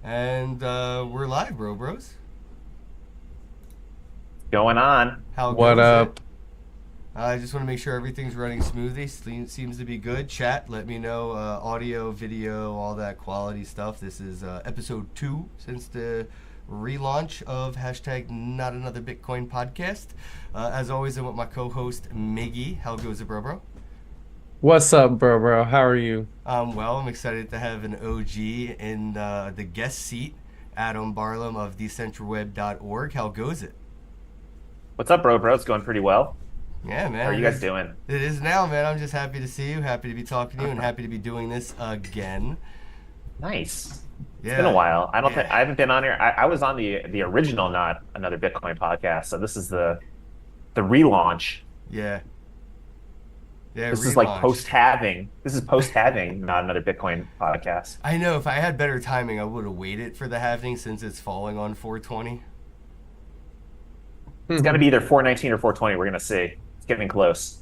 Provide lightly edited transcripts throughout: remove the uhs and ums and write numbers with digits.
And we're live, bros. Going on. How What goes it? up? I just want to make sure everything's running smoothly. Seems to be good. Chat, let me know. Audio, video, all that quality stuff. This is episode 2 since the relaunch of hashtag Not Another Bitcoin podcast. As always, I'm with my co-host Miggy. How goes it, bro? What's up, bro? How are you? Well, I'm excited to have an OG in the guest seat, Adam Barlam of decentralweb.org. How goes it? What's up, bro? It's going pretty well. Yeah, How are man, you guys doing? it is now, man. I'm just happy to see you, happy to be talking to you, and happy to be doing this again. Nice. It's been a Yeah, while. I don't think yeah, I haven't been on here. I was on the original Not Another Bitcoin podcast. So this is the relaunch. yeah, yeah. This is like Relaunch. post halving. This is post halving Not Another Bitcoin podcast. I know if I had better timing, I would have waited for the halving since it's falling on 420. It's gonna be either 419 or 420. We're gonna see. It's getting close.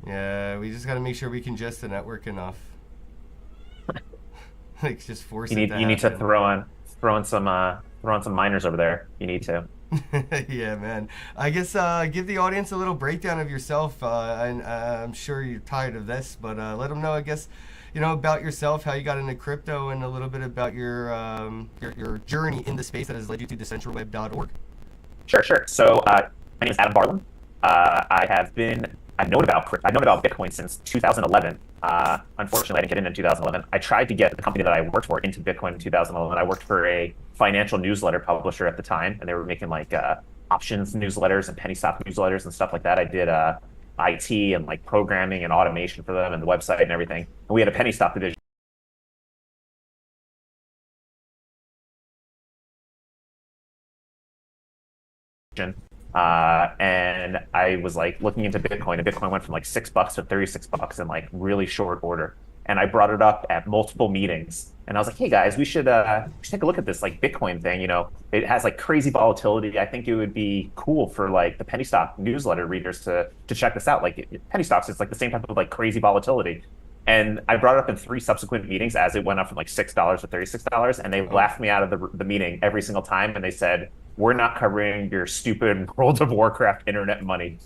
Yeah, we just got to make sure we congest the network enough. Like, just force it to You need to happen. throw on some miners over there. You need to. Yeah, man. I guess give the audience a little breakdown of yourself. I'm sure you're tired of this, but let them know, I guess, about yourself, how you got into crypto, and a little bit about your journey in the space that has led you to decentralweb.org. Sure. So my name is Adam Barlam. I've known about Bitcoin since 2011. Unfortunately, I didn't get in 2011. I tried to get the company that I worked for into Bitcoin in 2011. I worked for a financial newsletter publisher at the time, and they were making like options newsletters and penny stock newsletters and stuff like that. I did IT and like programming and automation for them and the website and everything. And we had a penny stock division. And I was like looking into Bitcoin, and Bitcoin went from like $6 to $36 in like really short order. And I brought it up at multiple meetings, and I was like, "Hey guys, we should take a look at this like Bitcoin thing. You know, it has like crazy volatility. I think it would be cool for like the penny stock newsletter readers to check this out. Like penny stocks, it's like the same type of like crazy volatility." And I brought it up in 3 subsequent meetings as it went up from like $6 to $36, and they Oh, laughed me out of the meeting every single time. And they said, "We're not covering your stupid World of Warcraft internet money."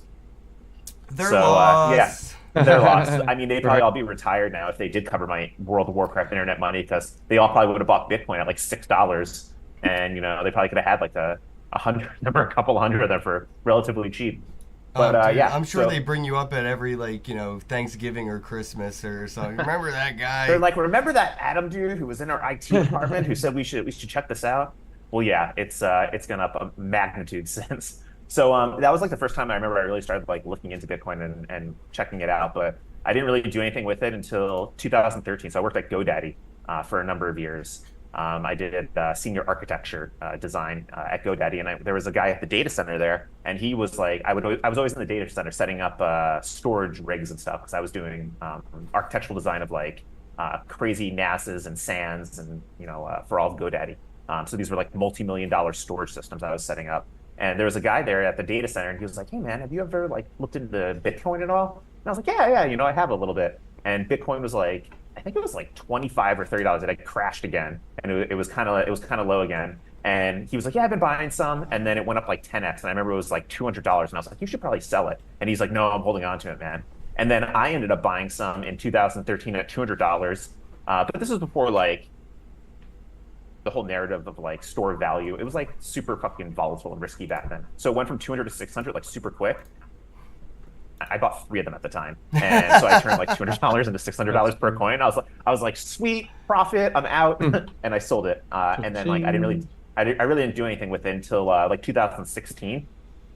their So yeah, loss. they're lost. I mean, they'd probably Right. all be retired now if they did cover my World of Warcraft internet money because they all probably would have bought Bitcoin at like $6, and they probably could have had like a hundred of them or a couple hundred of them for relatively cheap. Oh, But dude, yeah, I'm sure they so bring you up at every Thanksgiving or Christmas or something. Remember that they're guy? like, "Remember that Adam dude who was in our IT department who said we should check this out?" Well, yeah, it's gone up a magnitude since. So that was like the first time I remember I really started like looking into Bitcoin and checking it out. But I didn't really do anything with it until 2013. So I worked at GoDaddy for a number of years. I did senior architecture design at GoDaddy, and there was a guy at the data center there, and he was like, I was always in the data center setting up storage rigs and stuff because I was doing architectural design of like crazy NASs and SANs and for all of GoDaddy. So these were like multi-million-dollar storage systems I was setting up. And there was a guy there at the data center, and he was like, "Hey man, have you ever like looked into Bitcoin at all?" And I was like, "Yeah, I have a little bit." And Bitcoin was like, I think it was like $25 or $30. It had crashed again, and it was kind of low again. And he was like, "Yeah, I've been buying some," and then it went up like 10x. And I remember it was like $200, and I was like, "You should probably sell it." And he's like, "No, I'm holding on to it, man." And then I ended up buying some in 2013 at $200. But this was before like the whole narrative of like store value. It was like super fucking volatile and risky back then. So it went from 200 to 600 like super quick. I bought 3 of them at the time, and so I turned like $200 into That's $600 per cool. coin. I was like, sweet profit, I'm out, Hmm. and I sold it. And then like Cha-ching. I really didn't do anything with it until like 2016.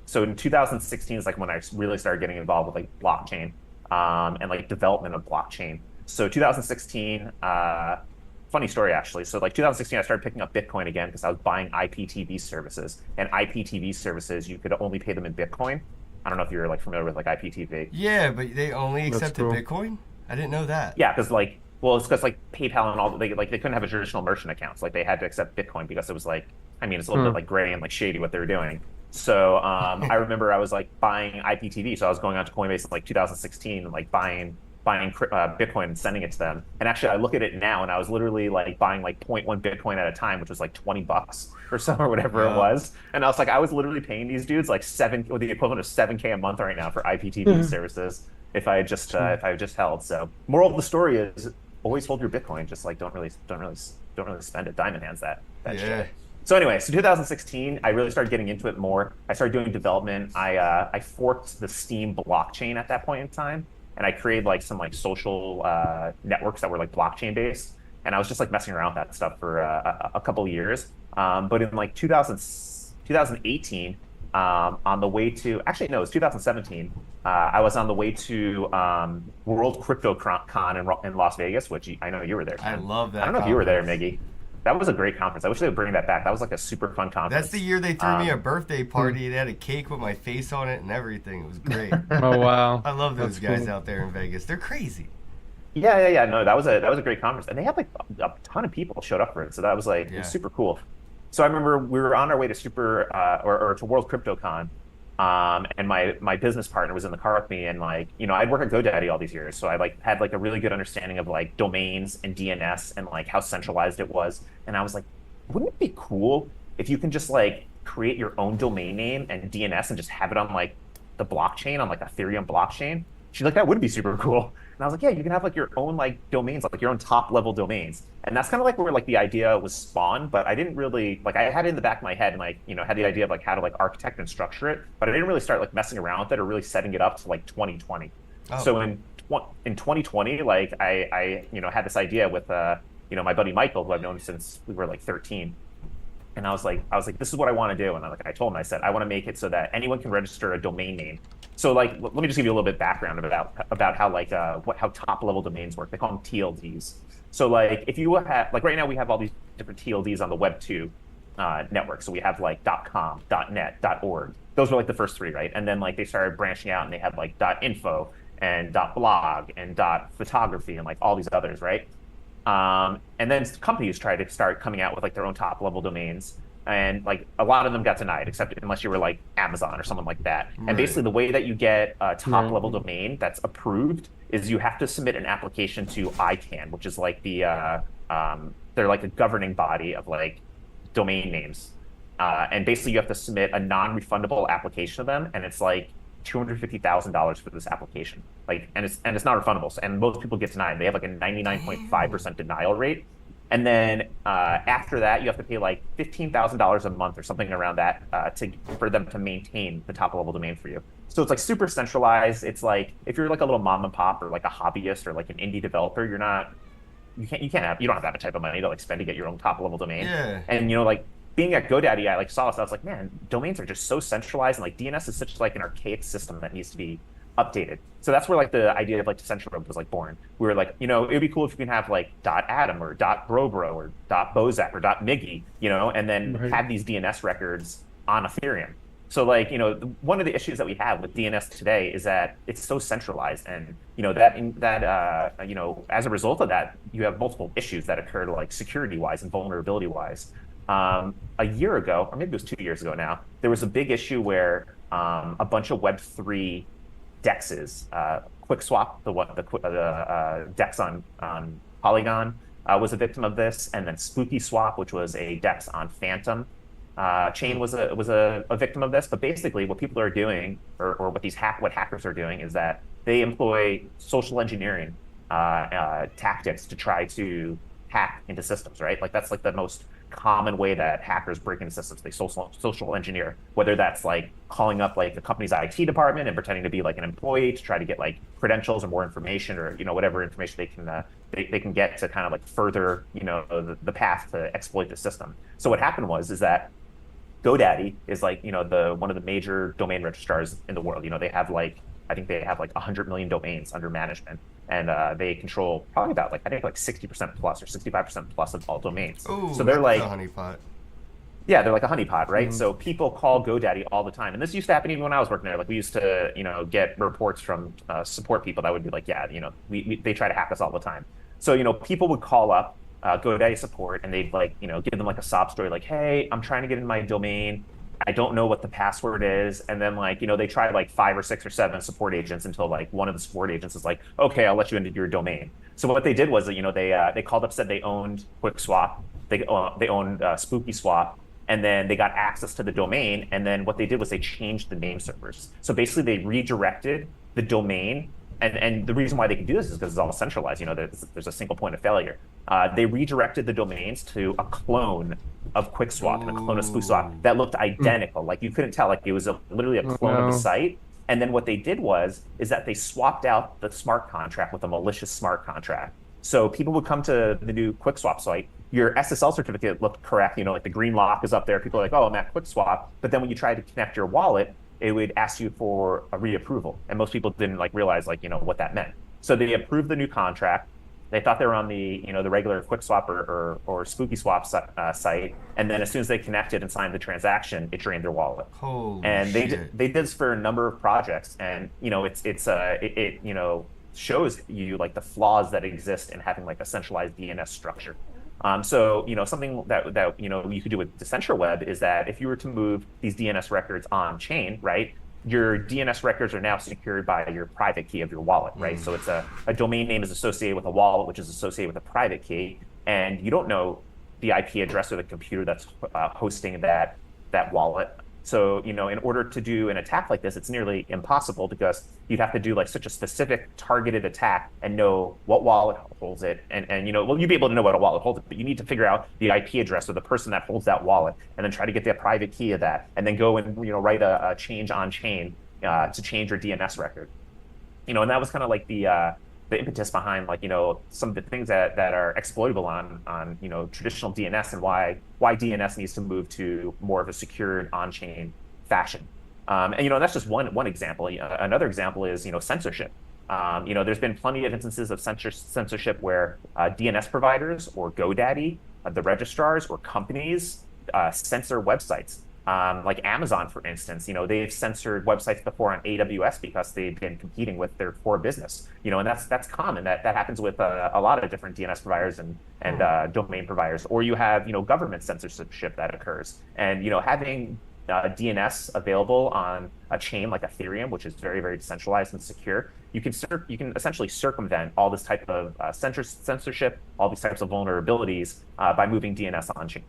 So in 2016 is like when I really started getting involved with like blockchain and like development of blockchain. So 2016, funny story actually. So like 2016, I started picking up Bitcoin again because I was buying IPTV services, and IPTV services you could only pay them in Bitcoin. I don't know if you're like familiar with like IPTV. Yeah, but they only That's accepted cool. Bitcoin? I didn't know that. Yeah, because like, well, it's because like PayPal and all they couldn't have a traditional merchant accounts. Like they had to accept Bitcoin because it was like, I mean, it's a little bit Hmm. like gray and like shady what they were doing. So I remember I was like buying IPTV. So I was going on to Coinbase in like 2016 and like buying buying Bitcoin and sending it to them. And actually, I look at it now, and I was literally like buying like zero point 0.1 Bitcoin at a time, which was like $20 or so or whatever it Yeah. was. And I was like, I was literally paying these dudes like seven, or the equivalent of 7K a month right now for IPTV services if I had just held. So, moral of the story is always hold your Bitcoin. Just like don't really spend it. Diamond hands that Yeah. shit. So anyway, so 2016, I really started getting into it more. I started doing development. I forked the Steam blockchain at that point in time, and I created like some like social networks that were like blockchain based. And I was just like messing around with that stuff for a couple of years. But in like 2018, on the way to actually no, it was 2017. I was on the way to World Crypto Con in Las Vegas, which I know you were there. I love that. I don't know if you were there, conference. Miggy. That was a great conference. I wish they would bring that back. That was like a super fun conference. That's the year they threw me a birthday party. They had a cake with my face on it and everything. It was great. Oh wow. I love those That's guys cool. out there in Vegas. They're crazy. Yeah. No, that was a great conference, and they had like a ton of people showed up for it. So that was like it Yeah. was super cool. So I remember we were on our way to or to World Crypto Con, and my business partner was in the car with me, and like I'd worked at GoDaddy all these years, so I like had like a really good understanding of like domains and DNS and like how centralized it was, and I was like, wouldn't it be cool if you can just like create your own domain name and DNS and just have it on like the blockchain on like Ethereum blockchain? She's like, that would be super cool. And I was like, yeah, you can have like your own like domains, like your own top level domains. And that's kind of like where like the idea was spawned, but I didn't really like I had it in the back of my head and like, had the idea of like how to like architect and structure it, but I didn't really start like messing around with it or really setting it up to like 2020. Oh. So in 2020, like I had this idea with my buddy Michael, who I've known since we were like 13. And I was like, this is what I want to do. And I told him, I said, I want to make it so that anyone can register a domain name. So like, let me just give you a little bit of background about how like how top level domains work. They call them TLDs. So like, if you have like right now we have all these different TLDs on the Web2 network. So we have like .com, .net, .org. Those were like the first three, right? And then like they started branching out and they had like .info and .blog and .photography and like all these others, right? And then companies tried to start coming out with like their own top level domains, and like a lot of them got denied, except unless you were like Amazon or someone like that. Right. And basically, the way that you get a top level Right. domain that's approved is you have to submit an application to ICANN, which is like they're like a governing body of like domain names, and basically you have to submit a non-refundable application to them, and it's like $250,000 for this application. Like, and it's not refundable. So, and most people get denied. They have like a 99.5% denial rate. And then after that, you have to pay like $15,000 a month or something around that for them to maintain the top level domain for you. So it's like super centralized. It's like if you're like a little mom and pop or like a hobbyist or like an indie developer, you don't have that type of money to like spend to get your own top level domain. Yeah. And like being at GoDaddy, I like saw this. I was like, man, domains are just so centralized, and like DNS is such like an archaic system that needs to be updated. So that's where like the idea of like decentralized was like born. We were like, it'd be cool if you can have like .atom or .brobro or .bozak or .miggy, and then Right. have these DNS records on Ethereum. So like, one of the issues that we have with DNS today is that it's so centralized, and as a result of that, you have multiple issues that occur like security wise and vulnerability wise. A year ago, or maybe it was 2 years ago now, there was a big issue where a bunch of Web3 dexes, QuickSwap, the dex on Polygon, was a victim of this, and then SpookySwap, which was a dex on Phantom chain, was a victim of this. But basically, what people are doing, or what hackers are doing, is that they employ social engineering tactics to try to hack into systems, right? Like that's like the most common way that hackers break into systems. They social engineer, whether that's like calling up like the company's IT department and pretending to be like an employee to try to get like credentials or more information, or whatever information they can get to kind of like further the path to exploit the system. So what happened is that GoDaddy is like the one of the major domain registrars in the world. They have like I think they have like 100 million domains under management, and they control probably about like I think like 60% plus or 65% plus of all domains. Ooh, So they're that's like a honeypot. yeah, they're like a honeypot, right? Mhm. So people call GoDaddy all the time, and this used to happen even when I was working there. Like we used to get reports from support people that would be like, yeah, they try to hack us all the time. So people would call up GoDaddy support, and they'd like give them like a sob story, like, hey, I'm trying to get in my domain. I don't know what the password is. And then like, they tried like 5 or 6 or 7 support agents until like one of the support agents is like, okay, I'll let you into your domain. So what they did was that, they called up, said they owned QuickSwap, they owned SpookySwap, and then they got access to the domain. And then what they did was they changed the name servers. So basically they redirected the domain. And the reason why they can do this is because it's all centralized. There's a single point of failure. They redirected the domains to a clone of QuickSwap and a clone of SpookySwap that looked identical. Like you couldn't tell, like it was literally a Oh, clone of the no. site. And then what they did is that they swapped out the smart contract with a malicious smart contract. So people would come to the new QuickSwap site. Your SSL certificate looked correct. Like the green lock is up there. People are like, oh, I'm at QuickSwap. But then when you try to connect your wallet, it would ask you for a reapproval. And most people didn't realize what that meant. So they approved the new contract. They thought they were on the regular QuickSwap or SpookySwap site. And then as soon as they connected and signed the transaction, it drained their wallet. Holy And shit. they did this for a number of projects. And it shows you like the flaws that exist in having like a centralized DNS structure. So something that you could do with DecentraWeb is that if you were to move these DNS records on chain, right, your DNS records are now secured by your private key of your wallet, right? So it's a domain name is associated with a wallet, which is associated with a private key, and you don't know the IP address of the computer that's hosting that wallet. So, in order to do an attack like this, it's nearly impossible because you'd have to do like such a specific targeted attack and know what wallet holds it. And well, you'd be able to know what a wallet holds it, but you need to figure out the IP address of the person that holds that wallet and then try to get the private key of that and then go and, write a change on chain to change your DNS record. And that was kind of like the impetus behind some of the things that are exploitable on traditional DNS and why DNS needs to move to more of a secured on-chain fashion. And that's just one example. Another example is censorship. There's been plenty of instances of censorship where DNS providers or GoDaddy, the registrars or companies censor websites. Like Amazon, for instance, they've censored websites before on AWS because they've been competing with their core business, and that's common. That happens with a lot of different DNS providers and domain providers. Or you have, government censorship that occurs. And, having DNS available on a chain like Ethereum, which is very, very decentralized and secure, you can essentially circumvent all this type of censorship, all these types of vulnerabilities by moving DNS on chain.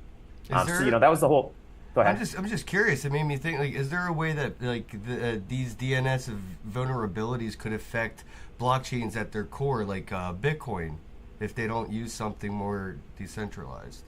So, that was the whole. Go ahead. I'm just curious. It made me think. Like, is there a way that these DNS vulnerabilities could affect blockchains at their core, like Bitcoin, if they don't use something more decentralized?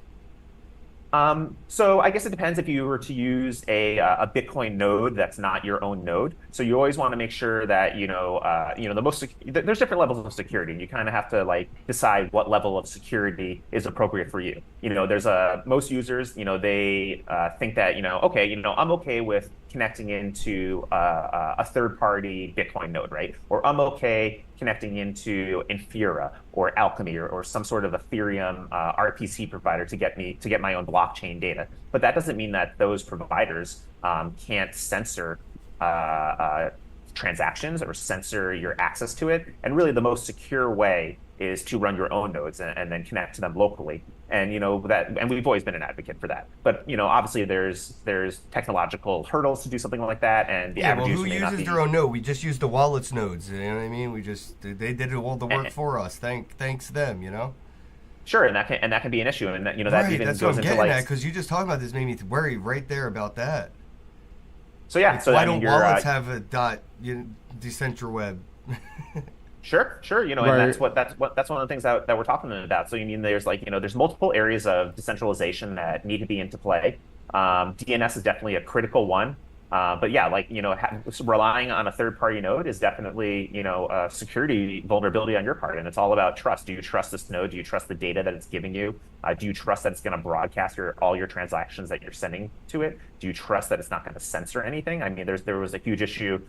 So I guess it depends if you were to use a Bitcoin node that's not your own node. So you always want to make sure that there's different levels of security, and you kind of have to decide what level of security is appropriate for you. There's most users, they think that okay, I'm okay with connecting into a third-party Bitcoin node, right? Or I'm okay connecting into Infura or Alchemy or some sort of Ethereum RPC provider to get my own blockchain data. But that doesn't mean that those providers can't censor transactions or censor your access to it. And really, the most secure way is to run your own nodes and then connect to them locally. And and we've always been an advocate for that. But obviously there's technological hurdles to do something like that, and the average user may not uses be. their own node? We just use the wallets nodes. You know what I mean? They did all the work for us. Thanks them. Sure, and that can be an issue, and that that Right, even that's what goes I'm into getting at, because you just talking about this made me worry right there about that. So yeah, Like, so why I mean, don't wallets have a DecentraWeb? Sure. And Right. that's one of the things that we're talking about. So you mean there's there's multiple areas of decentralization that need to be into play. DNS is definitely a critical one. But yeah, relying on a third-party node is definitely a security vulnerability on your part, and it's all about trust. Do you trust this node? Do you trust the data that it's giving you? Do you trust that it's going to broadcast all your transactions that you're sending to it? Do you trust that it's not going to censor anything? I mean, there was a huge issue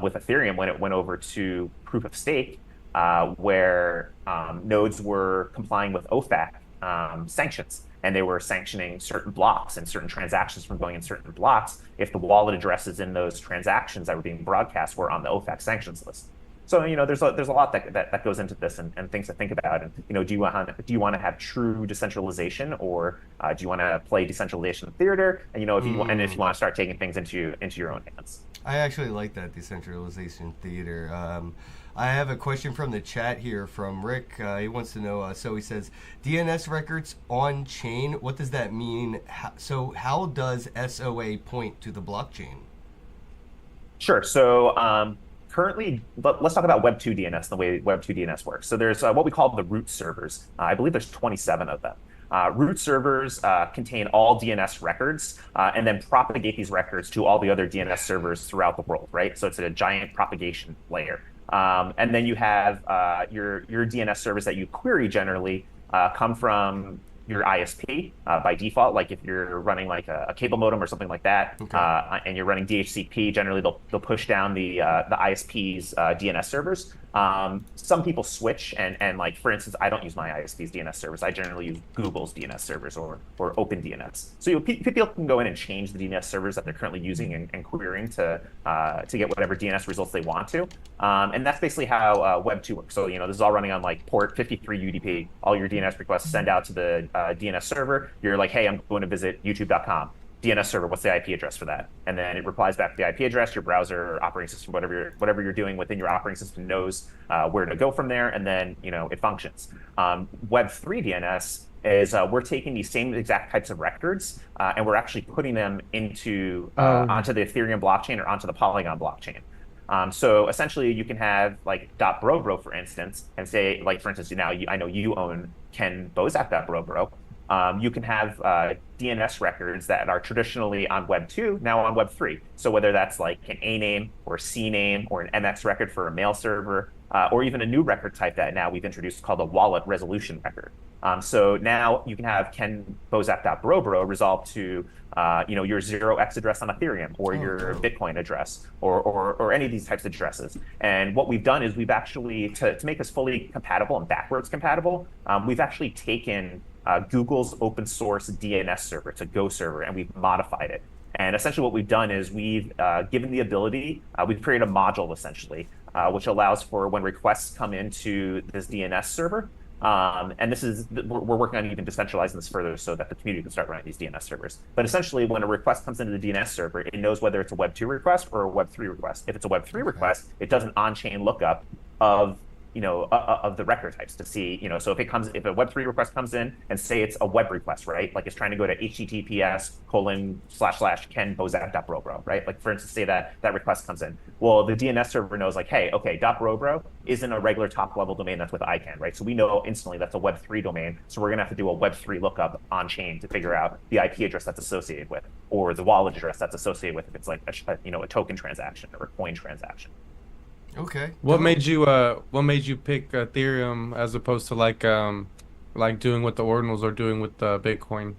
with Ethereum when it went over to proof of stake, where nodes were complying with OFAC sanctions, and they were sanctioning certain blocks and certain transactions from going in certain blocks if the wallet addresses in those transactions that were being broadcast were on the OFAC sanctions list. So, there's a lot that goes into this and things to think about. And, do you want to have true decentralization, or do you want to play decentralization theater? And, if you want to start taking things into your own hands. I actually like that decentralization theater. I have a question from the chat here from Rick. He wants to know, so he says, DNS records on chain, what does that mean? How does SOA point to the blockchain? Sure. So currently, let's talk about Web2 DNS, the way Web2 DNS works. So there's what we call the root servers. I believe there's 27 of them. Root servers contain all DNS records and then propagate these records to all the other DNS servers throughout the world, right? So it's a giant propagation layer. And then you have your DNS servers that you query generally come from your ISP by default. Like if you're running like a cable modem or something like that, okay, and you're running DHCP, generally they'll push down the ISP's DNS servers. Some people switch and like, for instance, I don't use my ISP's DNS servers. I generally use Google's DNS servers or OpenDNS. So people can go in and change the DNS servers that they're currently using and querying to get whatever DNS results they want to. And that's basically how Web2 works. So, this is all running on like port 53 UDP. All your DNS requests send out to the DNS server. You're like, hey, I'm going to visit youtube.com. DNS server, what's the IP address for that? And then it replies back to the IP address. Your browser, operating system, whatever you're doing within your operating system knows where to go from there, and then it functions. Web3 DNS is we're taking these same exact types of records and we're actually putting them onto the Ethereum blockchain or onto the Polygon blockchain. So essentially, you can have like .bro, for instance, and say, like, for instance, I know you own Kenn BosaK.bro. You can have DNS records that are traditionally on Web 2, now on Web 3. So whether that's like an A name or a C name or an MX record for a mail server, or even a new record type that now we've introduced called a wallet resolution record. So now you can have Kenn BosaK.bro resolved to your 0x address on Ethereum or your Bitcoin address or any of these types of addresses. And what we've done is we've actually, to make this fully compatible and backwards compatible, we've actually taken Google's open source DNS server, it's a Go server, and we've modified it. And essentially what we've done is we've given the ability, we've created a module essentially, which allows for when requests come into this DNS server, and we're working on even decentralizing this further so that the community can start running these DNS servers. But essentially, when a request comes into the DNS server, it knows whether it's a Web 2 request or a Web 3 request. If it's a Web 3 request, it does an on-chain lookup of of the record types to see, so if a Web 3 request comes in and say it's a web request, right? Like it's trying to go to https:// kenbosak.bro, right? Like for instance, say that request comes in. Well, the DNS server knows like, hey, okay, .bro isn't a regular top level domain that's with ICANN, right? So we know instantly that's a Web 3 domain. So we're gonna have to do a Web 3 lookup on chain to figure out the IP address that's associated with, or the wallet address that's associated with if it's like a token transaction or a coin transaction. Okay. What made you pick Ethereum as opposed to like doing what the ordinals are doing with Bitcoin?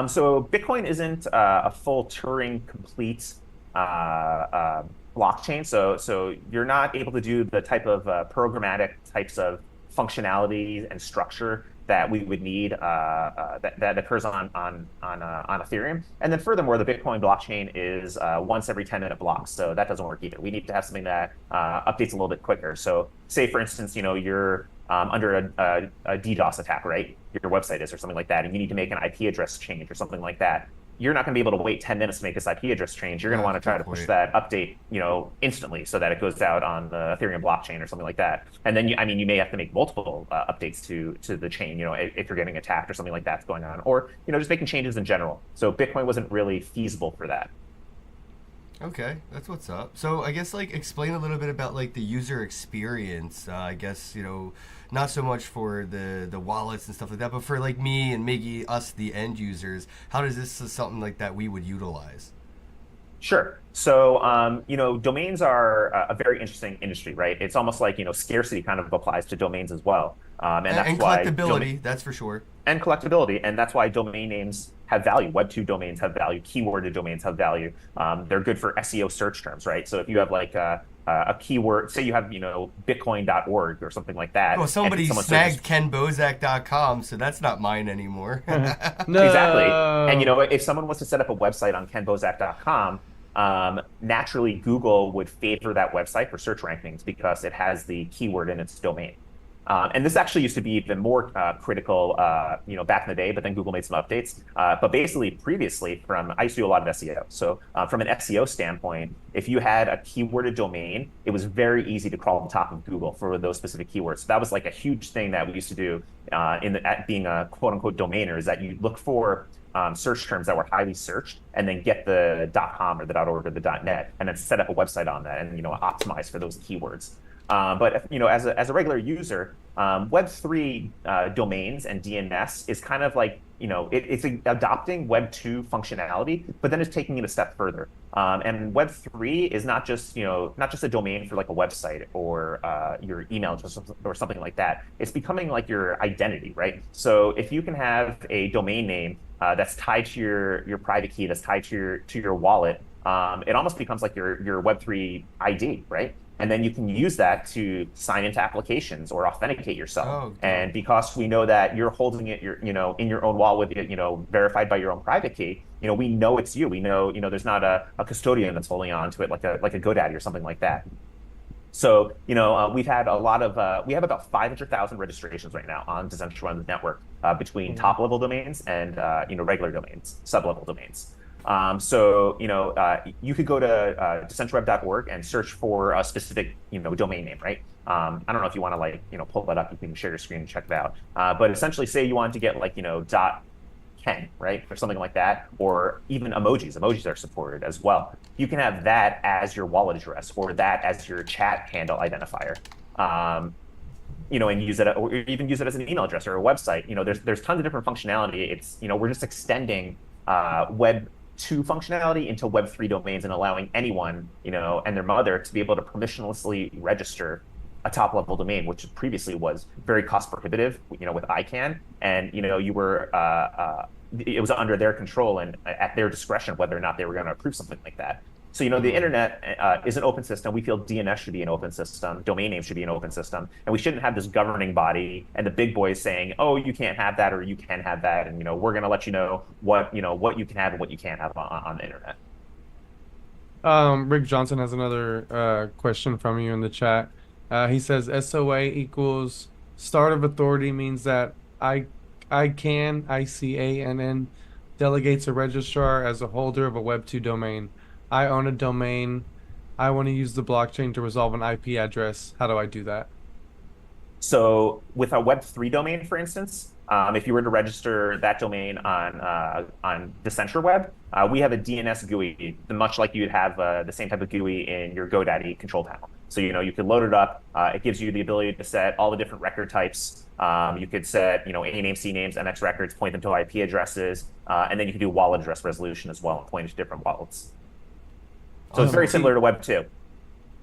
So Bitcoin isn't a full Turing complete blockchain. So you're not able to do the type of programmatic types of functionality and structure that we would need that occurs on Ethereum. And then furthermore, the Bitcoin blockchain is once every 10-minute blocks, so that doesn't work either. We need to have something that updates a little bit quicker. So say, for instance, you're under a DDoS attack, right? Your website is or something like that, and you need to make an IP address change or something like that. You're not going to be able to wait 10 minutes to make this IP address change. You're going to want to try to push that update, instantly so that it goes out on the Ethereum blockchain or something like that. And then, you may have to make multiple updates to the chain, if you're getting attacked or something like that's going on, or, just making changes in general. So Bitcoin wasn't really feasible for that. Okay, that's what's up. So I guess explain a little bit about the user experience. I guess not so much for the wallets and stuff like that, but for me and maybe us, the end users. How does this is something like that we would utilize? Sure. So domains are a very interesting industry, right? It's almost like scarcity kind of applies to domains as well, and that's why collectability. That's for sure. And collectability, and that's why domain names have value. Web 2 domains have value. Keyworded domains have value. They're good for SEO search terms, right? So if you have a keyword, say you have bitcoin.org or something like that. Well, somebody snagged KennBosaK.com, so that's not mine anymore. No. Exactly. And if someone was to set up a website on KennBosaK.com, naturally Google would favor that website for search rankings because it has the keyword in its domain. And this actually used to be even more critical, back in the day, but then Google made some updates. But basically, previously, I used to do a lot of SEO. So from an SEO standpoint, if you had a keyworded domain, it was very easy to crawl to the top of Google for those specific keywords. So that was like a huge thing that we used to do at being a quote unquote domainer, is that you look for search terms that were highly searched, and then get the .com or the .org or the .net, and then set up a website on that, and optimize for those keywords. But as a regular user, Web3 domains and DNS is kind of like, it's adopting Web2 functionality, but then it's taking it a step further. And Web3 is not just a domain for like a website or your email or something like that. It's becoming like your identity, right? So if you can have a domain name that's tied to your private key, that's tied to your wallet, it almost becomes like your Web3 ID, right? And then you can use that to sign into applications or authenticate yourself. Oh, and because we know that you're holding it, in your own wallet with it, verified by your own private key, we know it's you. We know, there's not a custodian that's holding on to it like a GoDaddy or something like that. So, we've had we have about 500,000 registrations right now on Decentraland network between top level domains and, regular domains, sub-level domains. So, you could go to decentralweb.org and search for a specific, domain name, right? I don't know if you want to pull that up. You can share your screen and check it out. But essentially, say you wanted to get .Kenn, right? Or something like that, or even emojis. Emojis are supported as well. You can have that as your wallet address or that as your chat handle identifier. And use it, or even use it as an email address or a website. There's tons of different functionality. It's, we're just extending Web2 functionality into Web3 domains and allowing anyone, and their mother to be able to permissionlessly register a top level domain, which previously was very cost prohibitive, with ICANN, and it was under their control and at their discretion whether or not they were going to approve something like that. So, the internet is an open system. We feel DNS should be an open system. Domain names should be an open system. And we shouldn't have this governing body and the big boys saying, oh, you can't have that or you can have that. And, we're going to let you know what you can have and what you can't have on the internet. Rick Johnson has another question from you in the chat. He says SOA equals start of authority means that ICANN delegates a registrar as a holder of a Web2 domain. I own a domain. I want to use the blockchain to resolve an IP address. How do I do that? So with a Web3 domain, for instance, if you were to register that domain on Decentralweb, we have a DNS GUI, much like you'd have the same type of GUI in your GoDaddy control panel. So, you can load it up. It gives you the ability to set all the different record types. You could set, A names, C names, MX records, point them to IP addresses, and then you can do wallet address resolution as well and point to different wallets. So it's very similar to Web2.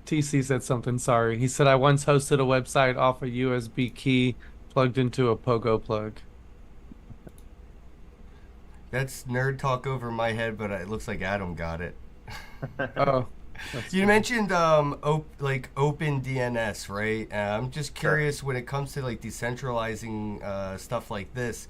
TC said something, sorry. He said, I once hosted a website off a USB key plugged into a Pogo plug. That's nerd talk over my head, but it looks like Adam got it. Oh. You mentioned open DNS, right? I'm just curious, when it comes to decentralizing stuff like this,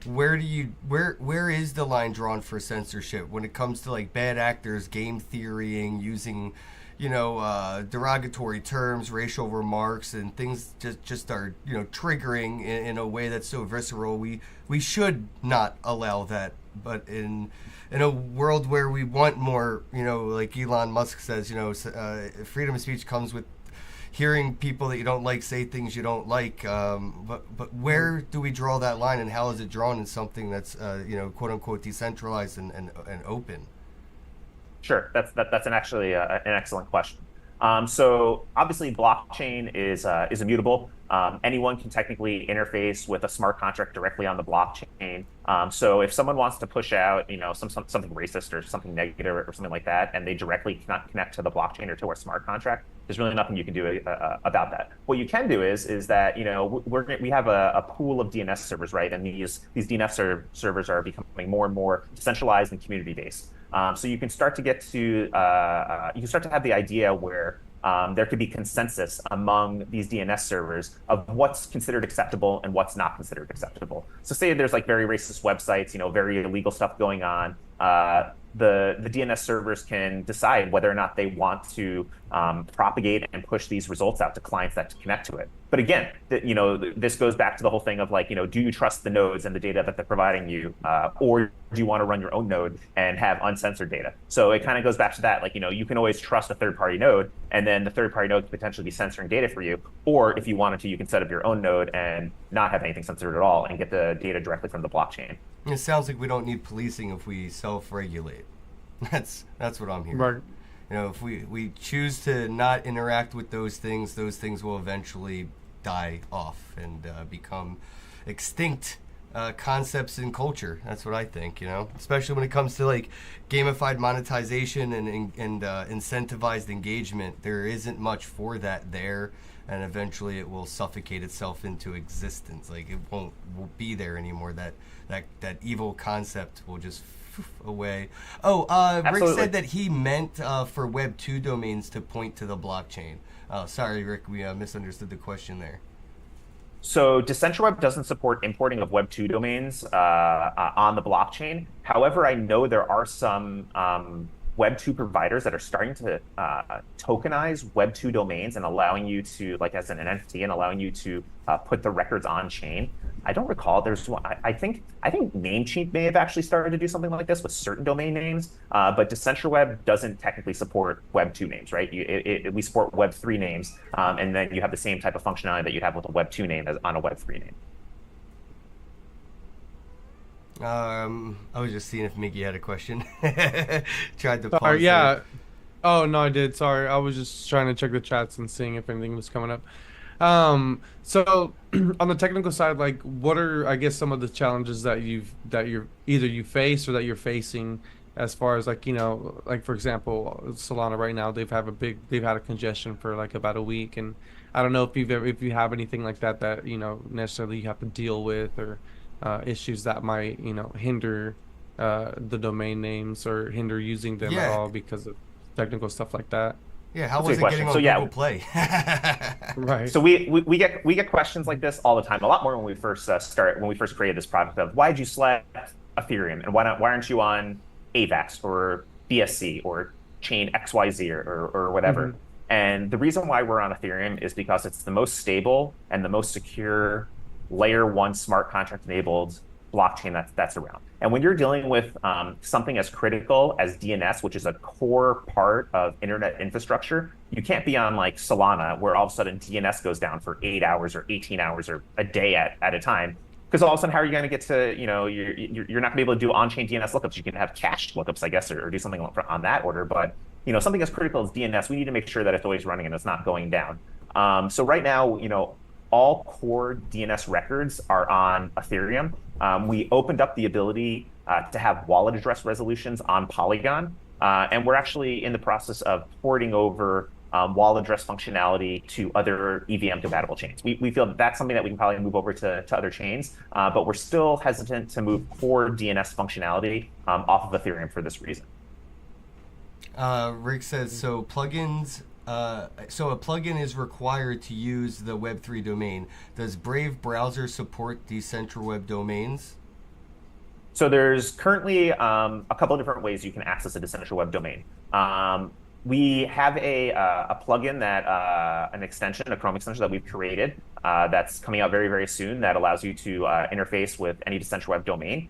where is the line drawn for censorship when it comes to bad actors game theorying, using derogatory terms, racial remarks, and things just are triggering in a way that's so visceral? We should not allow that, but in a world where we want more, like Elon Musk says, freedom of speech comes with hearing people that you don't like say things you don't like. But where do we draw that line, and how is it drawn in something that's quote unquote decentralized and open? Sure, that's actually an excellent question. So obviously, blockchain is immutable. Anyone can technically interface with a smart contract directly on the blockchain. So if someone wants to push out, something racist or something negative or something like that, and they directly cannot connect to the blockchain or to our smart contract, there's really nothing you can do about that. What you can do is that we have a pool of DNS servers, right? And these DNS servers are becoming more and more decentralized and community based. So you can start to get to you can start to have the idea where there could be consensus among these DNS servers of what's considered acceptable and what's not considered acceptable. So say there's very racist websites, very illegal stuff going on. the DNS servers can decide whether or not they want to propagate and push these results out to clients that connect to it. But again, this goes back to the whole thing of like, do you trust the nodes and the data that they're providing you, or do you want to run your own node and have uncensored data? So it kind of goes back to that, like, you can always trust a third-party node, and then the third-party node could potentially be censoring data for you. Or if you wanted to, you can set up your own node and not have anything censored at all and get the data directly from the blockchain. It sounds like we don't need policing if we self-regulate. That's what I'm hearing. Right. If we choose to not interact with those things will eventually die off and become extinct concepts in culture. That's what I think, especially when it comes to like gamified monetization and incentivized engagement. There isn't much for that there, and eventually it will suffocate itself into existence. Like it won't be there anymore. That evil concept will just away. Rick said that he meant for Web2 domains to point to the blockchain. Sorry, Rick, we misunderstood the question there. So DecentraWeb doesn't support importing of Web2 domains on the blockchain. However, I know there are some Web2 providers that are starting to tokenize Web2 domains and allowing you to, like as an NFT, and allowing you to put the records on chain. I don't recall. There's one. I think Namecheap may have actually started to do something like this with certain domain names, but DecentraWeb doesn't technically support Web2 names, right? We support Web3 names, and then you have the same type of functionality that you'd have with a Web2 name as on a Web3 name. I was just seeing if Miggy had a question. Tried to pause. Sorry, yeah. There. Oh no, I did. Sorry, I was just trying to check the chats and seeing if anything was coming up. So on the technical side, like, what are, I guess, some of the challenges that you face or that you're facing as far as like, like for example, Solana right now, they've had a congestion for like about a week, and I don't know if you have anything like that necessarily you have to deal with, or issues that might hinder the domain names or hinder using them at all because of technical stuff like that. Yeah, how was it getting on Google Play? Right. So we get questions like this all the time. A lot more when we first created this product of why did you select Ethereum and why aren't you on AVAX or BSC or chain XYZ or whatever. Mm-hmm. And the reason why we're on Ethereum is because it's the most stable and the most secure layer 1 smart contract enabled blockchain that's around. And when you're dealing with something as critical as DNS, which is a core part of internet infrastructure, you can't be on like Solana where all of a sudden DNS goes down for 8 hours or 18 hours or a day at a time. Because all of a sudden, how are you going to get to, you're not going to be able to do on-chain DNS lookups. You can have cached lookups, I guess, or do something on that order. But, something as critical as DNS, we need to make sure that it's always running and it's not going down. So right now, all core DNS records are on Ethereum. We opened up the ability to have wallet address resolutions on Polygon. And we're actually in the process of porting over wallet address functionality to other EVM compatible chains. We feel that that's something that we can probably move over to other chains, but we're still hesitant to move core DNS functionality off of Ethereum for this reason. Rick says, so plugins. So a plugin is required to use the Web3 domain. Does Brave browser support DecentraWeb domains? So there's currently a couple of different ways you can access a DecentraWeb domain. We have a plugin an extension, a Chrome extension that we've created that's coming out very, very soon that allows you to interface with any DecentraWeb domain.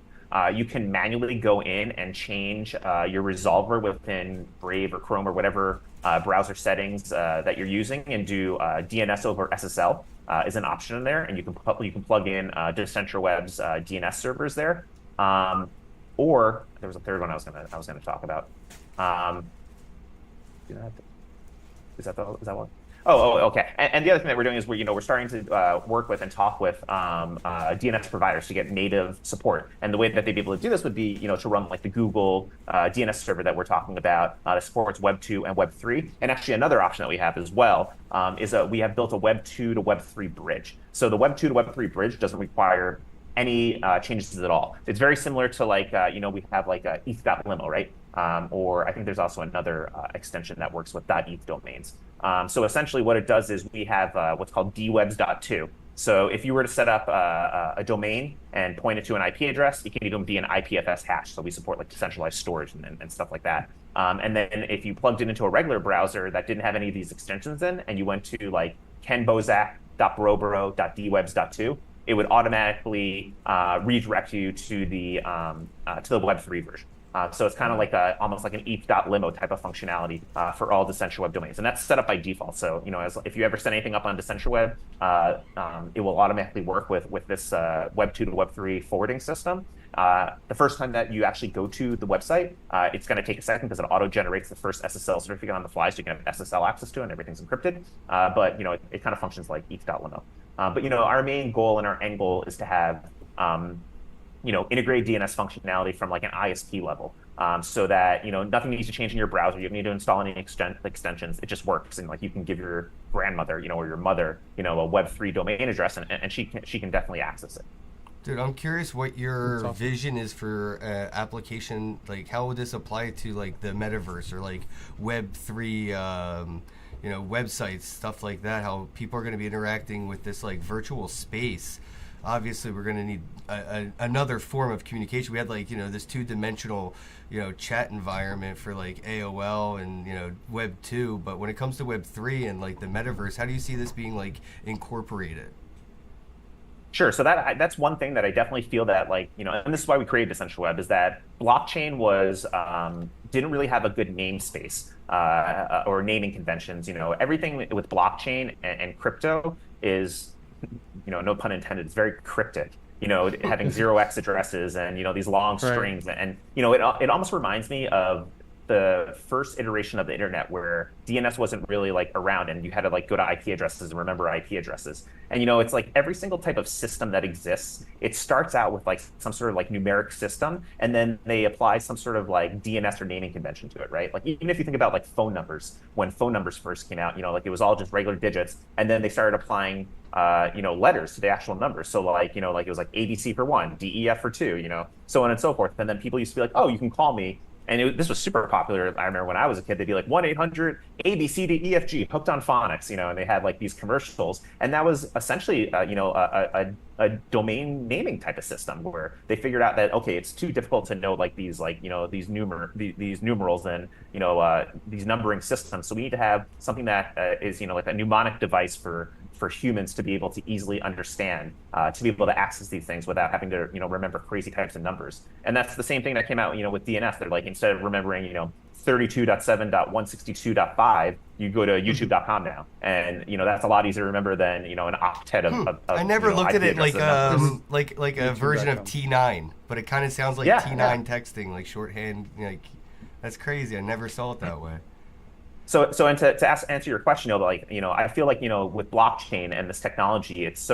You can manually go in and change your resolver within Brave or Chrome or whatever browser settings that you're using, and do DNS over SSL is an option in there, and you can plug in DecentraWeb's DNS servers there. Or there was a third one I was gonna talk about. Is that one? Oh, okay. And the other thing that we're doing is we're starting to work with and talk with DNS providers to get native support. And the way that they'd be able to do this would be, to run like the Google DNS server that we're talking about that supports Web 2 and Web 3. And actually another option that we have as well is we have built a Web 2 to Web 3 bridge. So the Web 2 to Web 3 bridge doesn't require any changes at all. It's very similar to like, we have like a eth.limo, right? Or I think there's also another extension that works with .eth domains. So essentially what it does is we have what's called dwebs.2. So if you were to set up a domain and point it to an IP address, it can even be an IPFS hash. So we support like decentralized storage and stuff like that. And then if you plugged it into a regular browser that didn't have any of these extensions in, and you went to like kennbosak.brobro.dwebs.2, it would automatically redirect you to the Web3 version. So it's kind of like almost like an Ep.limo type of functionality for all DecentraWeb domains, and that's set up by default. So if you ever set anything up on DecentraWeb, it will automatically work with this Web2 to Web3 forwarding system. The first time that you actually go to the website, it's going to take a second because it auto generates the first SSL certificate on the fly, so you can have SSL access to it and everything's encrypted. But it kind of functions like Ep.limo. But our main goal and our end goal is to have integrate DNS functionality from like an ISP level, so that nothing needs to change in your browser. You don't need to install any extensions. It just works, and like you can give your grandmother, or your mother, a Web3 domain address, and she can definitely access it. Dude, I'm curious what your vision is for application. Like, how would this apply to like the metaverse or like Web3? Websites, stuff like that. How people are going to be interacting with this like virtual space. Obviously, we're going to need another form of communication. We had like this two-dimensional chat environment for like AOL and Web 2, but when it comes to Web 3 and like the metaverse, how do you see this being like incorporated? Sure. So that's one thing that I definitely feel that and this is why we created DecentraWeb, is that blockchain didn't really have a good namespace or naming conventions. Everything with blockchain and crypto is, no pun intended, it's very cryptic. Having 0x addresses and these long strings, and it almost reminds me of the first iteration of the internet where DNS wasn't really like around, and you had to like go to IP addresses and remember IP addresses. And it's like every single type of system that exists, it starts out with like some sort of like numeric system, and then they apply some sort of like DNS or naming convention to it, right? Like even if you think about like phone numbers, when phone numbers first came out, like it was all just regular digits, and then they started applying letters to the actual numbers. So like it was like ABC for 1, DEF for 2, so on and so forth. And then people used to be like, oh, you can call me. And this was super popular. I remember when I was a kid, they'd be like 1-800-ABC-to-EFG, hooked on phonics, and they had like these commercials. And that was essentially, a domain naming type of system where they figured out that, okay, it's too difficult to know like these these numerals and these numbering systems. So we need to have something that is like a mnemonic device for humans to be able to easily understand, to be able to access these things without having to remember crazy types of numbers. And that's the same thing that came out with DNS. They're like, instead of remembering 32.7.162.5, you go to youtube.com now, and that's a lot easier to remember than an octet of I never looked at it like like a version of YouTube.com. T9, but it kind of sounds like T9 texting, like shorthand. Like, that's crazy. I never saw it that way. So and to answer your question, I feel like with blockchain and this technology, it's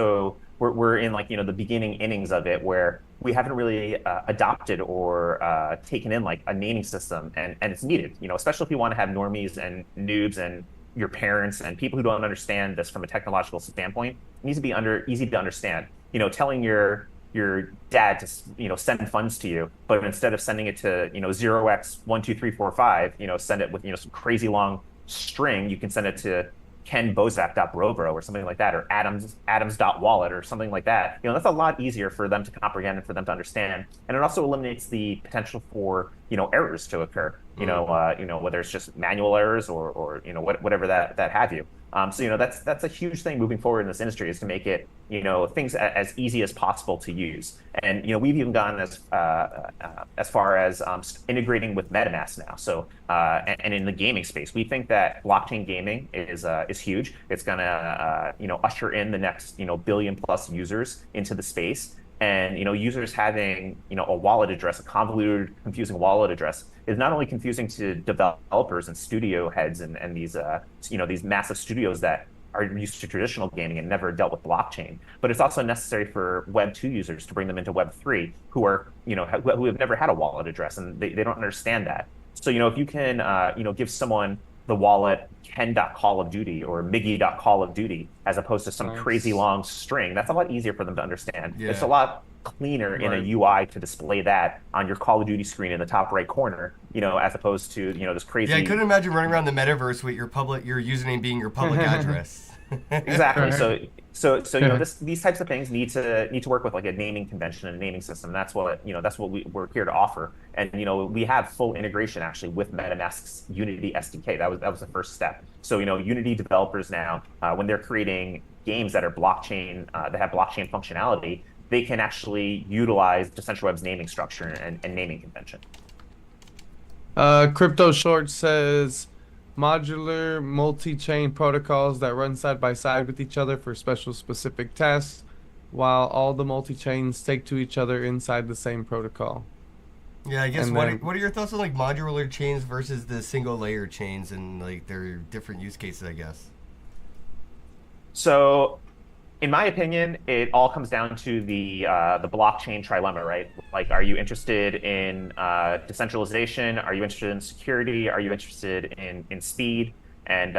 we're in like the beginning innings of it, where we haven't really adopted or taken in like a naming system, and it's needed, especially if you want to have normies and noobs and your parents and people who don't understand this from a technological standpoint. It needs to be easy to understand. Telling your dad to send funds to you, but instead of sending it to 0x12345, send it with some crazy long string, you can send it to KennBosaK.brobro or something like that, or Adams.wallet or something like that. That's a lot easier for them to comprehend and for them to understand, and it also eliminates the potential for errors to occur. Whether it's just manual errors or whatever that have you. So that's a huge thing moving forward in this industry, is to make it things as easy as possible to use. And we've even gone as far as integrating with MetaMask now. So and in the gaming space, we think that blockchain gaming is huge. It's gonna usher in the next billion plus users into the space. And users having a wallet address, a convoluted, confusing wallet address, is not only confusing to developers and studio heads and these these massive studios that are used to traditional gaming and never dealt with blockchain, but it's also necessary for Web 2 users to bring them into Web 3 who are who have never had a wallet address, and they don't understand that. So if you can give someone the wallet Ken.call-of-duty or Miggy.call-of-duty as opposed to some crazy long string, that's a lot easier for them to understand. Yeah. It's a lot cleaner in a UI to display that on your Call of Duty screen in the top right corner, as opposed to this crazy. Yeah, I couldn't imagine running around the metaverse with your username being your public address. Exactly. Right. So these types of things need to work with like a naming convention and a naming system. That's what we're here to offer. And we have full integration actually with MetaMask's Unity SDK. That was the first step. So Unity developers now, when they're creating games that are blockchain that have blockchain functionality, they can actually utilize DecentraWeb's naming structure and naming convention. Crypto Short says modular multi-chain protocols that run side by side with each other for special specific tasks, while all the multi-chains take to each other inside the same protocol. Yeah, I guess And what then, are your thoughts on like modular chains versus the single layer chains and like their different use cases, I guess. So in my opinion, it all comes down to the blockchain trilemma, right? Like, are you interested in decentralization? Are you interested in security? Are you interested in speed? And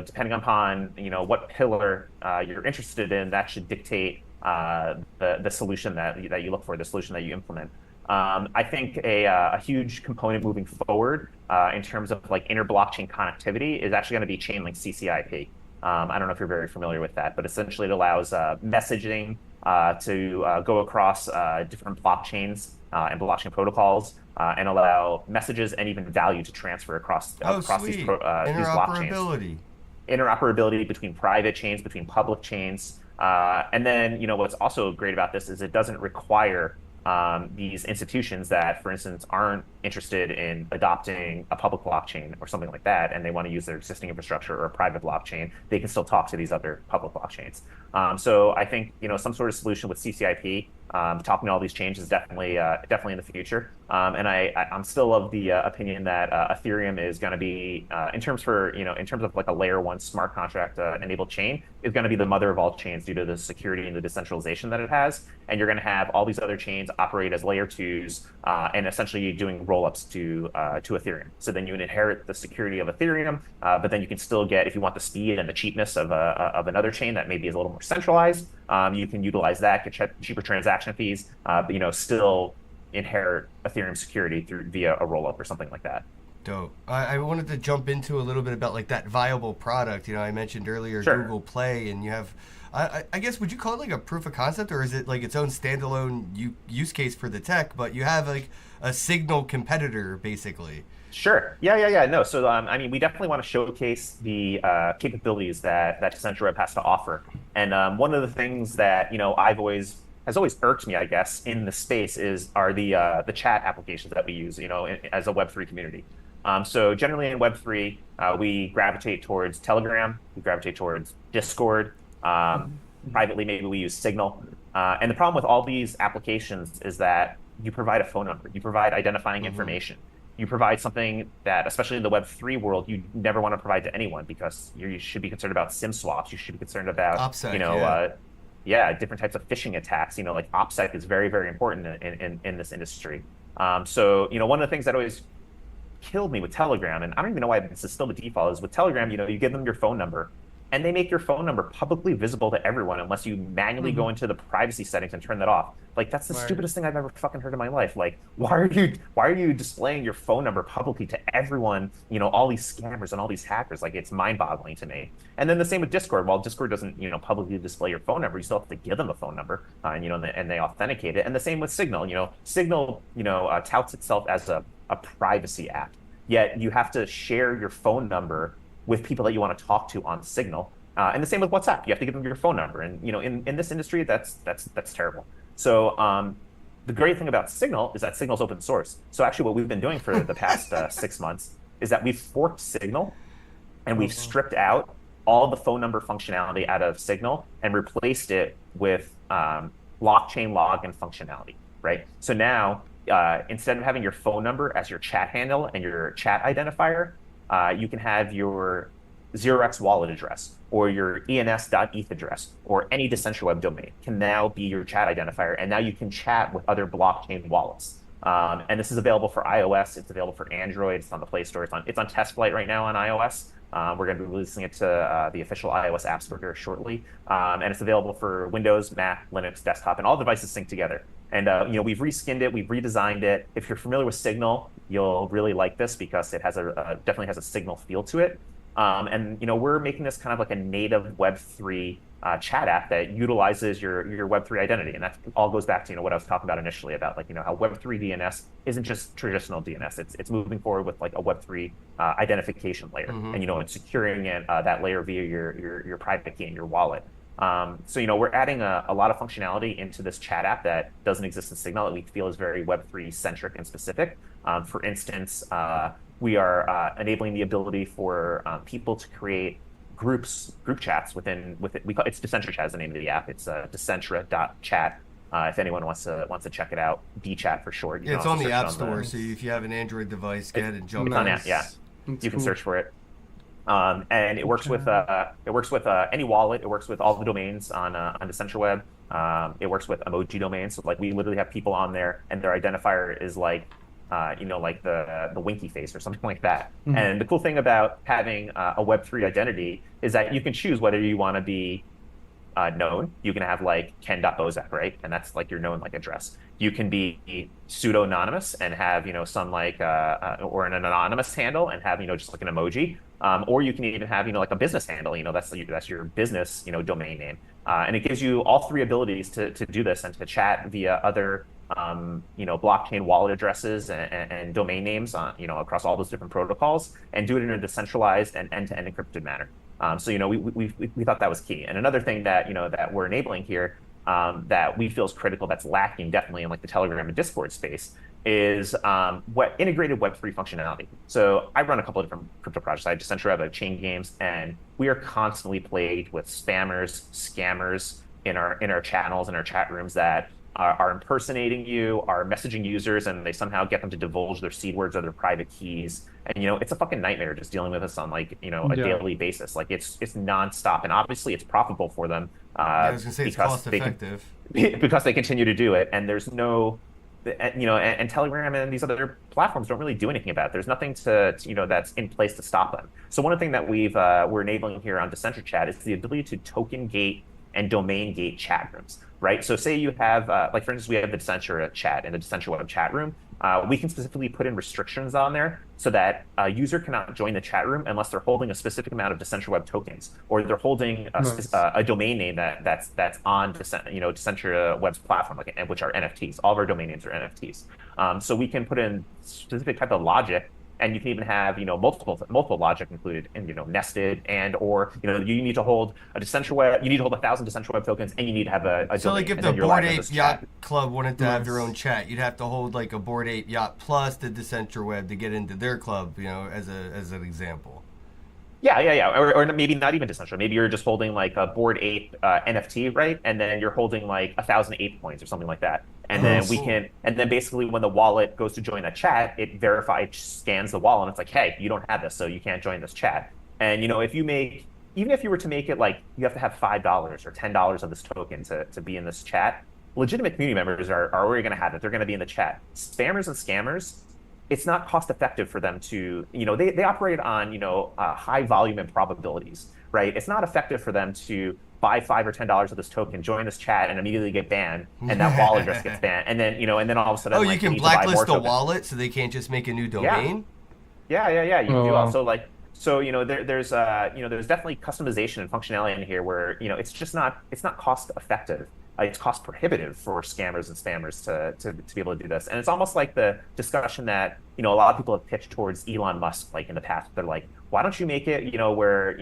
depending upon what pillar you're interested in, that should dictate the solution that you look for, the solution that you implement. I think a huge component moving forward in terms of like inter blockchain connectivity is actually going to be Chainlink CCIP. I don't know if you're very familiar with that, but essentially it allows messaging to go across different blockchains and blockchain protocols and allow messages and even value to transfer Oh, across sweet. these blockchains. Interoperability. Interoperability between private chains, between public chains. And then, what's also great about this is it doesn't require these institutions that, for instance, aren't interested in adopting a public blockchain or something like that, and they want to use their existing infrastructure or a private blockchain, they can still talk to these other public blockchains. So I think some sort of solution with CCIP, talking to all these chains is definitely in the future. And I'm still of the opinion that Ethereum is going to be, in terms of like a layer one smart contract enabled chain, is going to be the mother of all chains due to the security and the decentralization that it has. And you're going to have all these other chains operate as layer twos and essentially doing rollups to Ethereum. So then you inherit the security of Ethereum, but then you can still get, if you want the speed and the cheapness of another chain that maybe is a little more centralized, you can utilize that, get cheaper transaction fees, but still inherit Ethereum security via a rollup or something like that. Dope. I wanted to jump into a little bit about like that viable product. I mentioned earlier Sure. Google Play, and you have, I guess, would you call it like a proof of concept, or is it like its own standalone use case for the tech? But you have like a Signal competitor, basically. Sure. Yeah. No. So, I mean, we definitely want to showcase the capabilities that DecentraWeb has to offer. And one of the things that has always irked me, I guess, in the space are the chat applications that we use, as a Web3 community. So generally in Web3, we gravitate towards Telegram, we gravitate towards Discord. Privately, maybe we use Signal. And the problem with all these applications is that you provide a phone number, you provide identifying information, you provide something that, especially in the Web3 world, you never want to provide to anyone because you should be concerned about SIM swaps. You should be concerned about, OPSEC, yeah. different types of phishing attacks. Like OPSEC is very, very important in this industry. So, one of the things that always killed me with Telegram, and I don't even know why this is still the default, is with Telegram, you give them your phone number and they make your phone number publicly visible to everyone unless you manually go into the privacy settings and turn that off. Like, that's the Right. stupidest thing I've ever fucking heard in my life. Like, why are you displaying your phone number publicly to everyone, all these scammers and all these hackers? Like, it's mind-boggling to me. And then the same with Discord. While Discord doesn't, publicly display your phone number, you still have to give them a phone number, and they authenticate it. And the same with Signal. Signal, touts itself as a privacy app. Yet you have to share your phone number with people that you want to talk to on Signal. And the same with WhatsApp. You have to give them your phone number. And in this industry, that's terrible. So the great thing about Signal is that Signal's open source. So actually what we've been doing for the past 6 months is that we've forked Signal and we've stripped out all the phone number functionality out of Signal and replaced it with blockchain login functionality, right? So now, instead of having your phone number as your chat handle and your chat identifier, you can have your 0x wallet address or your ens.eth address or any DecentraWeb domain can now be your chat identifier. And now you can chat with other blockchain wallets. And this is available for iOS. It's available for Android. It's on the Play Store. It's on test flight right now on iOS. We're going to be releasing it to the official iOS App Store here shortly. And it's available for Windows, Mac, Linux, desktop, and all devices sync together. And we've reskinned it, we've redesigned it. If you're familiar with Signal, you'll really like this because it has definitely has a Signal feel to it. And we're making this kind of like a native Web3 chat app that utilizes your Web3 identity, and that all goes back to what I was talking about initially about like how Web3 DNS isn't just traditional DNS. It's moving forward with like a Web3 identification layer, and and securing it that layer via your private key in your wallet. So we're adding a lot of functionality into this chat app that doesn't exist in Signal that we feel is very Web3 centric and specific. For instance, we are enabling the ability for people to create group chats within it. It's Decentra Chat is the name of the app. It's decentra.chat. If anyone wants to check it out, DChat for short. Yeah, it's on the App Store. So if you have an Android device, get it and jump on it. Yeah, That's you can cool. search for it. And it works with any wallet. It works with all the domains on DecentraWeb. It works with emoji domains. So like we literally have people on there, and their identifier is like like the winky face or something like that. And the cool thing about having a Web3 identity is that you can choose whether you want to be known. You can have like Kenn BosaK, right? And that's like your known like address. You can be pseudo-anonymous and have, some like, or an anonymous handle and have, just like an emoji. Or you can even have, like a business handle, that's your business, domain name. And it gives you all three abilities to do this and to chat via other, blockchain wallet addresses and domain names on, across all those different protocols, and do it in a decentralized and end-to-end encrypted manner. So we thought that was key. And another thing that that we're enabling here that we feel is critical, that's lacking definitely in like the Telegram and Discord space, is what integrated Web3 functionality. So I run a couple of different crypto projects. I have Decentra, I have Chain Games, and we are constantly plagued with spammers, scammers in our channels, in our chat rooms that are impersonating you, are messaging users, and they somehow get them to divulge their seed words or their private keys. And it's a fucking nightmare just dealing with this on like a daily basis. Like it's nonstop, and obviously it's profitable for them. I was gonna say it's cost effective because they continue to do it, and there's no, and Telegram and these other platforms don't really do anything about it. There's nothing to that's in place to stop them. So one of the things that we're enabling here on Decentra Chat is the ability to token gate and domain gate chat rooms, right? So say you have, like for instance, we have the Decentra Chat in the Decentra Web chat room. We can specifically put in restrictions on there so that a user cannot join the chat room unless they're holding a specific amount of Decentra Web tokens, or they're holding a domain name that's on Decentra Web's platform, which are NFTs. All of our domain names are NFTs. So we can put in specific type of logic. And you can even have, multiple logic included in, nested, and or you need to hold a Decentra Web, you need to hold 1,000 Decentra Web tokens, and you need to have a so domain. like if the Bored Ape Yacht Club wanted to have their own chat, you'd have to hold like a Bored Ape Yacht plus the Decentra Web to get into their club, as an example. Yeah. Or maybe not even Decentra. Maybe you're just holding like a Bored Ape NFT, right? And then you're holding like 1,000 ape coins or something like that. And then and then basically when the wallet goes to join that chat, it scans the wallet, and it's like, hey, you don't have this, so you can't join this chat. And even if you were to make it like you have to have $5 or $10 of this token to be in this chat, legitimate community members are already going to have it. They're going to be in the chat. Spammers and scammers, it's not cost effective for them to, they operate on, high volume and probabilities, right? It's not effective for them to buy $5 or $10 of this token, join this chat, and immediately get banned, and that wallet address gets banned, and then all of a sudden, you can blacklist the wallet, so they can't just make a new domain. Yeah. You can do also like so. There's definitely customization and functionality in here where it's not cost effective. It's cost prohibitive for scammers and spammers to be able to do this. And it's almost like the discussion that, a lot of people have pitched towards Elon Musk, like in the past. They're like, why don't you make it, where,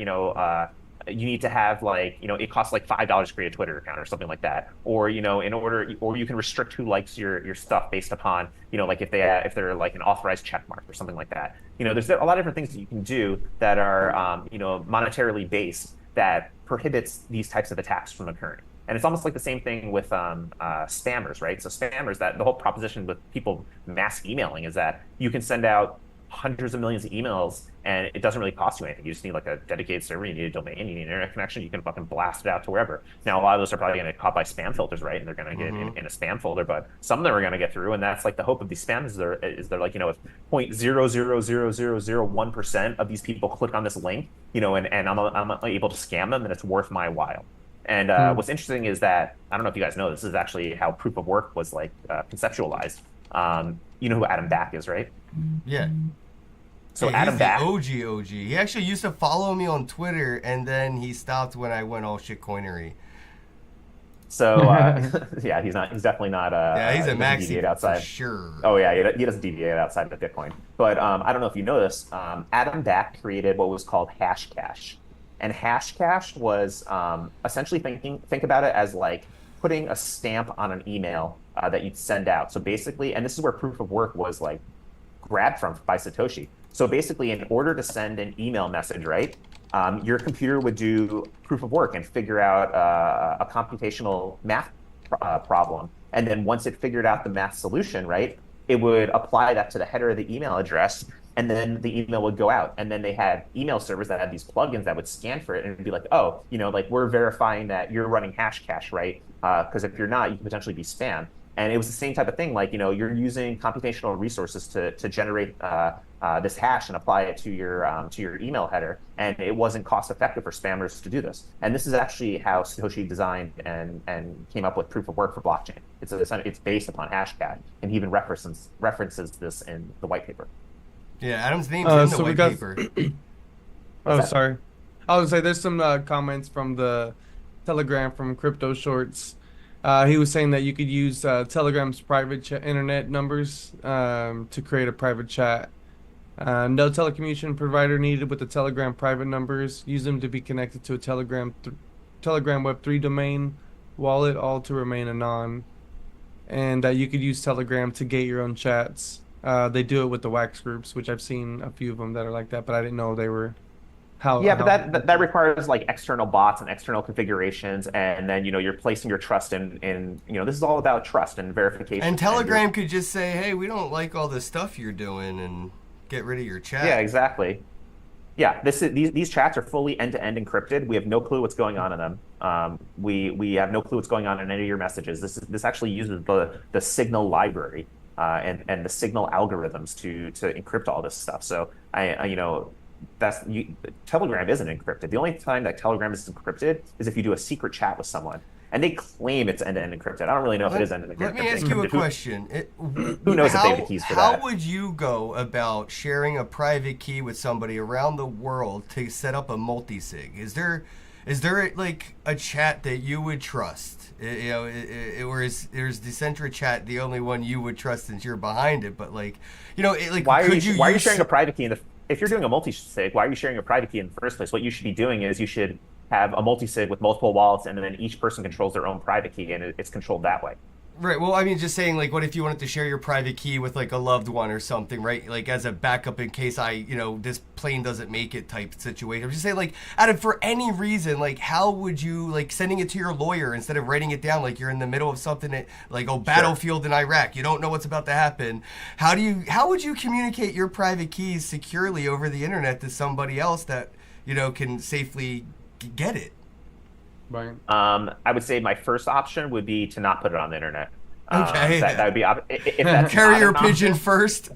you need to have like, it costs like $5 to create a Twitter account or something like that. Or, or you can restrict who likes your stuff based upon, like if they're like an authorized check mark or something like that. There's a lot of different things that you can do that are, monetarily based that prohibits these types of attacks from occurring. And it's almost like the same thing with spammers, right? So spammers, that the whole proposition with people mass emailing is that you can send out hundreds of millions of emails and it doesn't really cost you anything. You just need like a dedicated server, you need a domain, you need an internet connection, you can fucking blast it out to wherever. Now, a lot of those are probably going to get caught by spam filters, right? And they're going to get in a spam folder, but some of them are going to get through. And that's like the hope of these spams is they're like, if 0.00001% of these people click on this link, and I'm able to scam them, then it's worth my while. And what's interesting is that, I don't know if you guys know, this is actually how proof of work was like conceptualized. You know who Adam Back is, right? Yeah. So Yeah, Adam he's the Back. OG OG. He actually used to follow me on Twitter, and then he stopped when I went all shitcoinery. So yeah, he's definitely not Yeah, he's a he doesn't maxi deviate for outside. sure. Oh yeah, he doesn't deviate outside of Bitcoin. But I don't know if you know this. Adam Back created what was called hash cash, and hash cash was essentially think about it as like putting a stamp on an email that you'd send out. So basically, and this is where proof of work was like grabbed from by Satoshi. So basically, in order to send an email message, right, your computer would do proof of work and figure out a computational math problem. And then once it figured out the math solution, right, it would apply that to the header of the email address. And then the email would go out. And then they had email servers that had these plugins that would scan for it and be like, oh, like we're verifying that you're running hash cache, right? Because if you're not, you could potentially be spam. And it was the same type of thing. Like, you're using computational resources to generate this hash and apply it to your email header. And it wasn't cost effective for spammers to do this. And this is actually how Satoshi designed and came up with proof of work for blockchain. It's based upon Hashcat, and he even references this in the white paper. Yeah, Adam's name's in the So we white got. paper. Oh, that? sorry. I was say there's some comments from the Telegram from Crypto Shorts. He was saying that you could use Telegram's private internet numbers to create a private chat. No telecommunication provider needed with the Telegram private numbers. Use them to be connected to a Telegram Web3 domain wallet, all to remain anon. And you could use Telegram to gate your own chats. They do it with the wax groups, which I've seen a few of them that are like that, but I didn't know they were Yeah, but how. that requires like external bots and external configurations, and then you're placing your trust in this is all about trust and verification. And Telegram could just say, hey, we don't like all the stuff you're doing, and get rid of your chat. Yeah, exactly. Yeah, these chats are fully end-to-end encrypted. We have no clue what's going on in them. We have no clue what's going on in any of your messages. This actually uses the Signal library and the Signal algorithms to encrypt all this stuff. So Telegram isn't encrypted. The only time that Telegram is encrypted is if you do a secret chat with someone, and they claim it's end-to-end encrypted. I don't really know if it is end-to-end encrypted. Let me ask you a question. Who knows if they have the keys for that? How would you go about sharing a private key with somebody around the world to set up a multi-sig? Is there like a chat that you would trust? Or is Decentra chat the only one you would trust since you're behind it? But why are you sharing a private key if you're doing a multi-sig, why are you sharing a private key in the first place? What you should be doing is you should have a multi-sig with multiple wallets, and then each person controls their own private key, and it's controlled that way. Right. Well, I mean, just saying, like, what if you wanted to share your private key with like a loved one or something, right? Like as a backup in case this plane doesn't make it type situation. I'm just saying, like, for any reason, like, how would you like sending it to your lawyer instead of writing it down? Like you're in the middle of something that, like, battlefield in Iraq, you don't know what's about to happen. How would you communicate your private keys securely over the internet to somebody else that can safely get it? Right. I would say my first option would be to not put it on the internet. Okay. That would be if that's carrier pigeon first.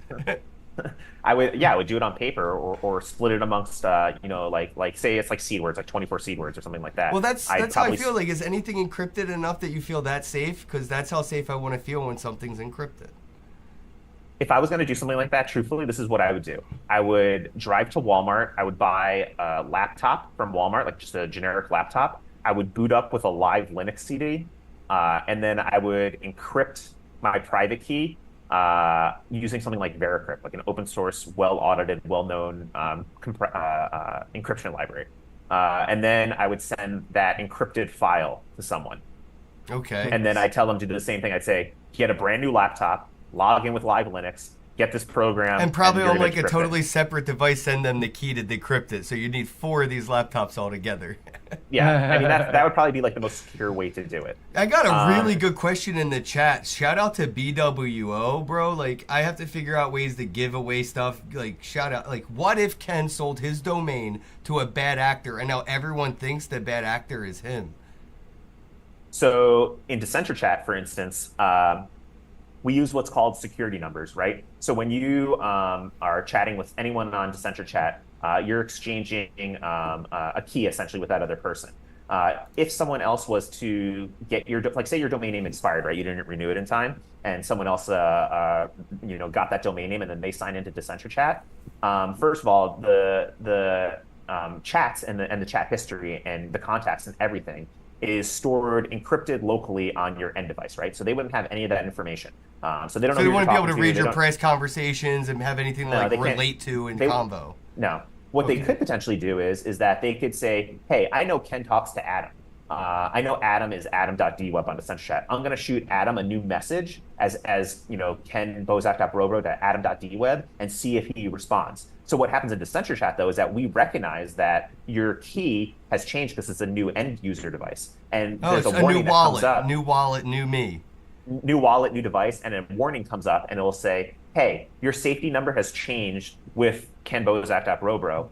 I would do it on paper or split it amongst like say it's like seed words, like 24 seed words or something like that. Well, that's how I feel. Like, is anything encrypted enough that you feel that safe? Because that's how safe I want to feel when something's encrypted. If I was going to do something like that, truthfully, this is what I would do. I would drive to Walmart. I would buy a laptop from Walmart, like just a generic laptop. I would boot up with a live Linux CD, and then I would encrypt my private key using something like Veracrypt, like an open source, well-audited, well-known encryption library. And then I would send that encrypted file to someone. Okay. And then I tell them to do the same thing. I'd say, get a brand new laptop, log in with live Linux, get this program, and probably on like a decrypt totally it. separate device, send them the key to decrypt it. So you need 4 of these laptops all together. Yeah, I mean that would probably be like the most secure way to do it. I got a really good question in the chat. Shout out to BWO, bro. Like, I have to figure out ways to give away stuff. Like, shout out. Like, what if Ken sold his domain to a bad actor, and now everyone thinks the bad actor is him? So in Decentra chat, for instance, we use what's called security numbers, right? So when you are chatting with anyone on Decentra chat, you're exchanging a key essentially with that other person. If someone else was to get your, like say your domain name expired, right? You didn't renew it in time, and someone else, got that domain name, and then they sign into DecentreChat. First of all, the chats and the chat history and the contacts and everything is stored encrypted locally on your end device, right? So they wouldn't have any of that information. So they don't know So they who you're wouldn't be able talking to read They your don't- press conversations and have anything to No, like they can't. relate to in They- convo. No. What they Okay. could potentially do is that they could say, hey, I know Ken talks to Adam. I know Adam is adam.dweb on DecentreChat. I'm going to shoot Adam a new message as Kenn BosaK.Robro to adam.dweb and see if he responds. So what happens in DecentreChat, though, is that we recognize that your key has changed because it's a new end user device. And Oh, there's it's a a warning new that comes wallet, up. new wallet, new me. New wallet, new device, and a warning comes up and it will say, hey, your safety number has changed with Kenn BosaK.Robro.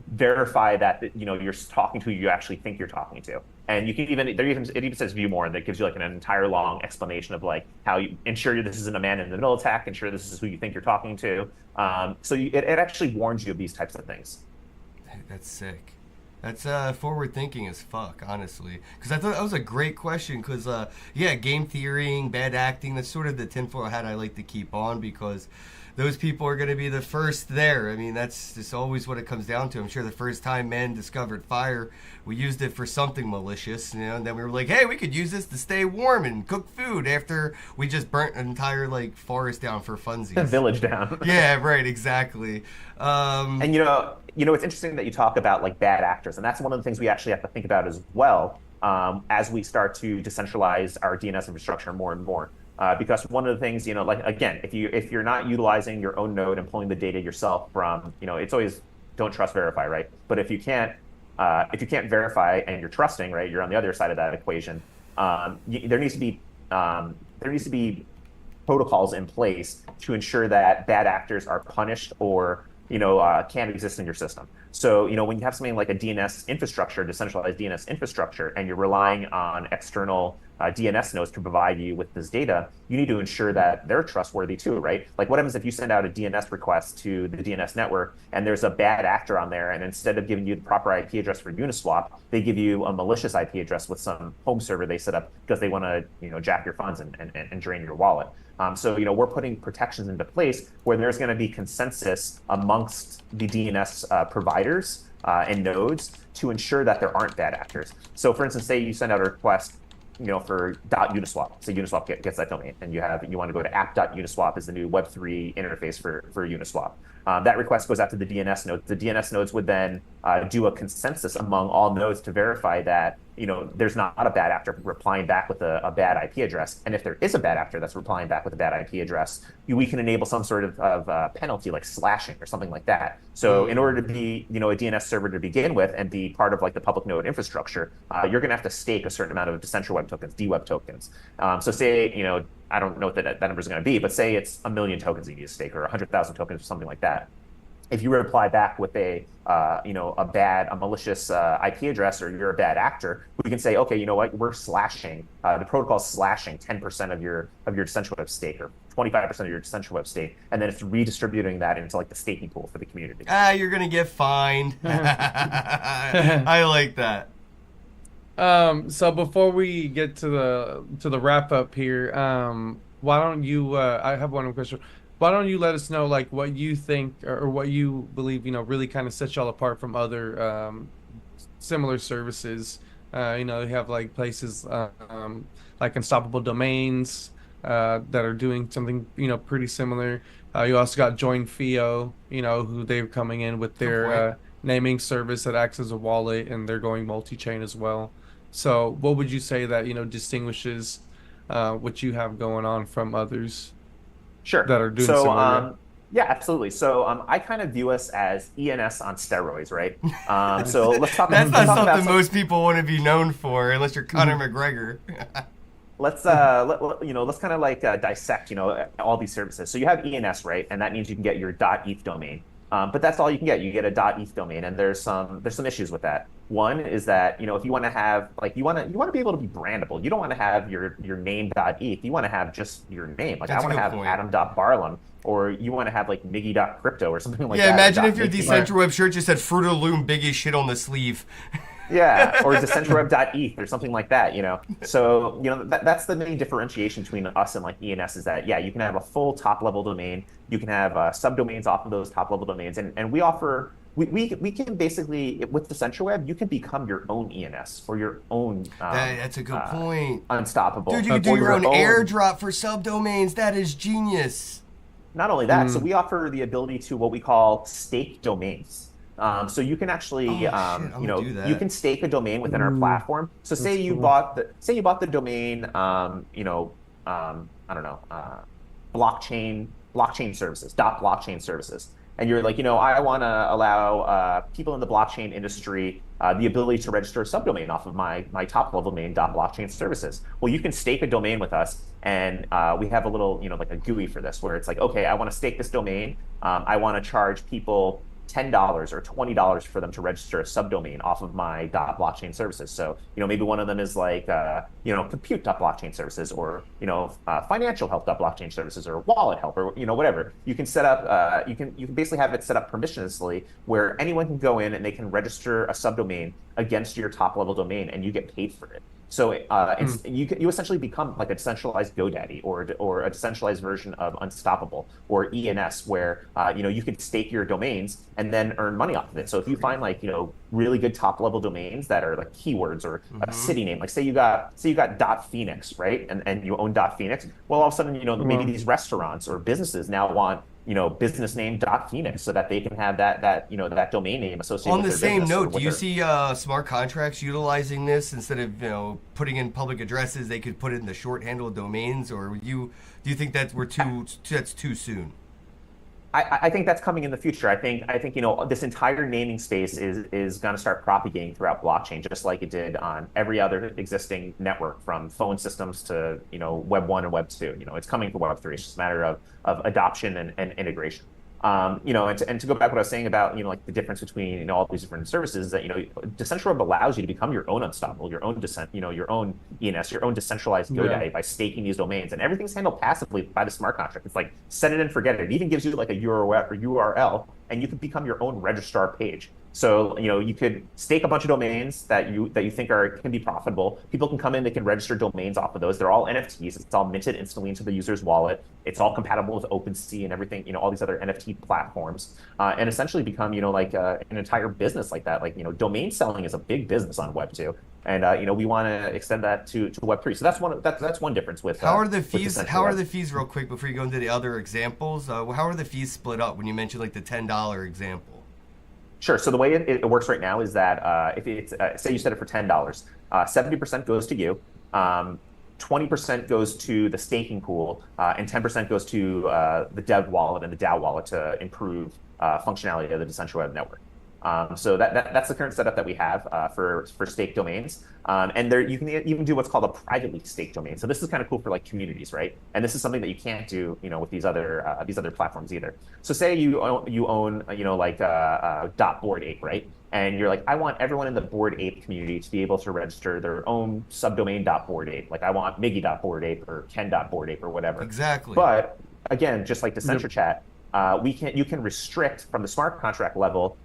Verify that you're talking to who you actually think you're talking to. And you can it even says view more, and that gives you like an entire long explanation of like how you ensure this isn't a man in the middle attack, ensure this is who you think you're talking to. It actually warns you of these types of things. That's sick. That's forward thinking as fuck, honestly. Because I thought that was a great question. Because game theorying, bad acting, that's sort of the tinfoil hat I like to keep on, because those people are going to be the first there. I mean, that's just always what it comes down to. I'm sure the first time men discovered fire, we used it for something malicious, and then we were like, hey, we could use this to stay warm and cook food after we just burnt an entire like forest down for funsies. Village down. Yeah, right, exactly. And it's interesting that you talk about like bad actors, and that's one of the things we actually have to think about as well, as we start to decentralize our DNS infrastructure more and more. Because one of the things, like again, if you're not utilizing your own node and pulling the data yourself from, it's always don't trust, verify, right? But if you can't verify and you're trusting, right, you're on the other side of that equation. There needs to be protocols in place to ensure that bad actors are punished or can't exist in your system. So, when you have something like a DNS infrastructure, decentralized DNS infrastructure, and you're relying on external DNS nodes to provide you with this data, you need to ensure that they're trustworthy too, right? Like what happens if you send out a DNS request to the DNS network and there's a bad actor on there, and instead of giving you the proper IP address for Uniswap, they give you a malicious IP address with some home server they set up because they want to, jack your funds and drain your wallet. So, we're putting protections into place where there's going to be consensus amongst the DNS providers and nodes to ensure that there aren't bad actors. So, for instance, say you send out a request, for .uniswap. So Uniswap gets that domain, and you want to go to app.uniswap is the new Web3 interface for Uniswap. That request goes out to the DNS nodes. The DNS nodes would then do a consensus among all nodes to verify that there's not a bad actor replying back with a bad IP address. And if there is a bad actor that's replying back with a bad IP address, we can enable some sort of penalty like slashing or something like that. So in order to be a DNS server to begin with and be part of like the public node infrastructure, you're going to have to stake a certain amount of DecentraWeb tokens, DWeb tokens. So say I don't know what that number is going to be, but say it's 1 million tokens you need to stake or 100,000 tokens or something like that. If you reply back with a malicious IP address, or you're a bad actor, we can say, okay, you know what, we're slashing, the protocol's slashing 10% of your DecentraWeb stake or 25% of your DecentraWeb stake, and then it's redistributing that into like the staking pool for the community. You're gonna get fined. I like that. So before we get to the wrap up here, why don't you? I have one question. Why don't you let us know like what you think or what you believe really kind of sets y'all apart from other similar services? You have like places like Unstoppable Domains that are doing something pretty similar. You also got Join Fio, who they're coming in with their naming service that acts as a wallet, and they're going multi-chain as well. So what would you say that distinguishes what you have going on from others? Sure. That are doing similar. Yeah, absolutely. So I kind of view us as ENS on steroids, right? So let's talk. That's let's not talk something most people want to be known for, unless you're Conor McGregor. Let's kind of like dissect all these services. So you have ENS, right? And that means you can get your .eth domain. But that's all you can get. You get a .eth domain, and there's some issues with that. One is that if you want to have you want to be able to be brandable. You don't want to have your name .eth. You want to have just your name. Like I want to have Adam.Barlam, or you want to have like Miggy.crypto or something like that. Yeah, imagine if your DecentraWeb shirt just said Fruit of the Loom biggest shit on the sleeve. Yeah, or decentralweb.eth or something like that, you know. So, you know, that's the main differentiation between us and like ENS is that, yeah, you can have a full top level domain. You can have subdomains off of those top level domains. And we offer, we can basically, with DecentraWeb, you can become your own ENS or your own That's a good point. unstoppable Dude, you can do or your own own. airdrop for subdomains. That is genius. Not only that, so we offer the ability to what we call stake domains. So you can actually, Oh, shit, I'm you gonna know, do that. you can stake a domain within our platform. So say That's you cool. bought the domain, you know, I don't know, blockchain services, dot blockchain services, and you're like, you know, I want to allow people in the blockchain industry the ability to register a subdomain off of my top level domain dot blockchain services. Well, you can stake a domain with us, and we have a little, you know, like a GUI for this, where it's like, okay, I want to stake this domain. I want to charge people $10 or $20 for them to register a subdomain off of my blockchain services. So, you know, maybe one of them is like, you know, compute.blockchain services, or, you know, financial help.blockchain services, or wallet help, or, you know, whatever. You can set up, you can basically have it set up permissionlessly where anyone can go in and they can register a subdomain against your top level domain and you get paid for it. So it's you essentially become like a decentralized GoDaddy or a decentralized version of Unstoppable or ENS, where you know, you could stake your domains and then earn money off of it. So if you find like, you know, really good top level domains that are like keywords or a city name, like say you got .phoenix, right, and you own .phoenix, well, all of a sudden, you know, maybe these restaurants or businesses now want, you know, business name .phoenix so that they can have that you know, that domain name associated On with the their same business or note, do with you their. see smart contracts utilizing this instead of, you know, putting in public addresses? They could put it in the short handle domains, or do you think that that's too soon? I think that's coming in the future. I think you know, this entire naming space is going to start propagating throughout blockchain, just like it did on every other existing network, from phone systems to, you know, Web 1 and Web 2. You know, it's coming for Web 3. It's just a matter of adoption and integration. You know, and to go back to what I was saying about, you know, like the difference between, you know, all these different services, is that, you know, Decentraland allows you to become your own Unstoppable, your own you know, your own ENS, your own decentralized Yeah. GoDaddy by staking these domains, and everything's handled passively by the smart contract. It's like set it and forget it. It even gives you like a URL, and you can become your own registrar page. So, you know, you could stake a bunch of domains that you think can be profitable. People can come in, they can register domains off of those. They're all NFTs. It's all minted instantly into the user's wallet. It's all compatible with OpenSea and everything, you know, all these other NFT platforms, and essentially become, you know, like an entire business like that. Like, you know, domain selling is a big business on Web 2. And you know, we want to extend that to Web 3. So that's one difference with How are the with fees? How are Decentraland. the fees, real quick, before you go into the other examples? How are the fees split up when you mentioned like the $10 example? Sure. So the way it works right now is that if it's say you set it for $10, 70% goes to you, 20% goes to the staking pool, and 10% goes to the dev wallet and the DAO wallet to improve functionality of the decentralized network. So that's the current setup that we have for stake domains. And there you can even do what's called a privately staked domain. So this is kind of cool for like communities, right? And this is something that you can't do, you know, with these other platforms either. So say you own you know, like Bored Ape, right? And you're like, I want everyone in the Bored Ape community to be able to register their own subdomain Bored Ape. Like I want Miggy.Bored Ape or Ken.Bored Ape or whatever. Exactly. But again, just like the Yep. CentraChat, you can restrict from the smart contract level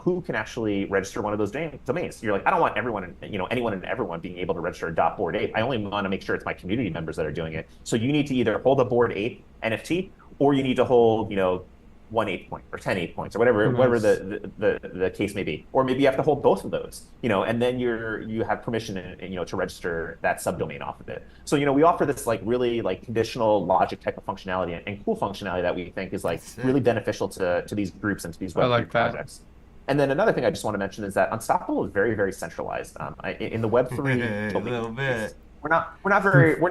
who can actually register one of those domains. You're like, I don't want everyone, you know, anyone and everyone being able to register a Bored Ape. I only want to make sure it's my community members that are doing it. So you need to either hold a Bored Ape NFT, or you need to hold, you know, 1 8 point or 10 8 points or whatever the case may be. Or maybe you have to hold both of those, you know, and then you have permission, you know, to register that subdomain off of it. So, you know, we offer this like really like conditional logic type of functionality and cool functionality that we think is like really beneficial to these groups and to these Web3 like that. projects. And then another thing I just want to mention is that Unstoppable is very, very centralized. In the Web3 A little bit. we're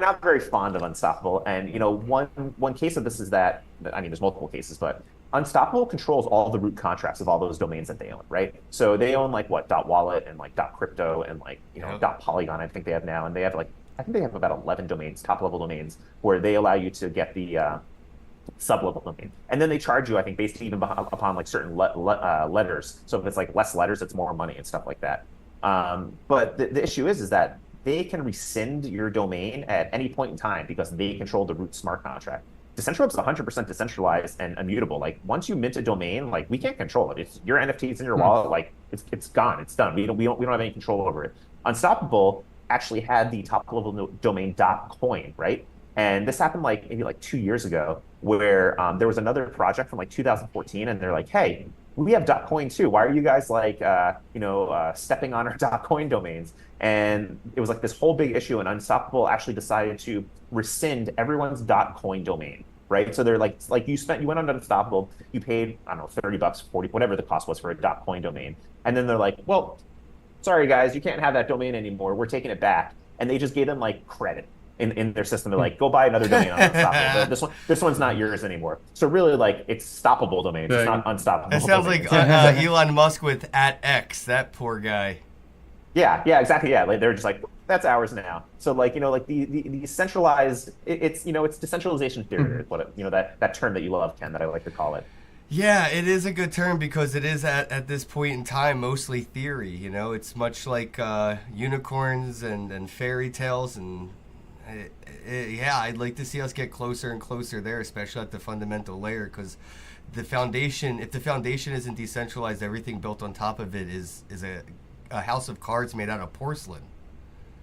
not very fond of Unstoppable. And you know, one case of this is that, I mean, there's multiple cases, but Unstoppable controls all the root contracts of all those domains that they own, right? So they own like what .wallet and like .crypto and like, you know, .polygon, I think they have now, and they have like, I think they have about 11 domains, top level domains, where they allow you to get the sub-level domain. And then they charge you, I think, based even upon like certain letters. So if it's like less letters, it's more money and stuff like that. But the issue is that they can rescind your domain at any point in time because they control the root smart contract. Decentralweb's 100% decentralized and immutable. Like once you mint a domain, like we can't control it. It's your NFTs in your wallet. Like it's gone. It's done. We don't have any control over it. Unstoppable actually had the top level domain .coin, right? And this happened like maybe like 2 years ago, where there was another project from like 2014, and they're like, hey, we have .coin too. Why are you guys like stepping on our .coin domains? And it was like this whole big issue, and Unstoppable actually decided to rescind everyone's .coin domain, right? So they're like you went on Unstoppable, you paid, I don't know, $30, 40, whatever the cost was for a .coin domain, and then they're like, well, sorry guys, you can't have that domain anymore. We're taking it back, and they just gave them like credit in their system. They're like, go buy another domain on Unstoppable. This one's not yours anymore. So really, like, it's stoppable domains. It's not unstoppable. That sounds domains. like Elon Musk with @X. That poor guy. Yeah, exactly. Yeah, like they're just like, that's ours now. So like, like the centralized, it's decentralization theory, is what that term that you love, Ken, that I like to call it. Yeah, it is a good term because it is at this point in time mostly theory. It's much like unicorns and fairy tales, and yeah, I'd like to see us get closer and closer there, especially at the fundamental layer, because if the foundation isn't decentralized, everything built on top of it is a house of cards made out of porcelain.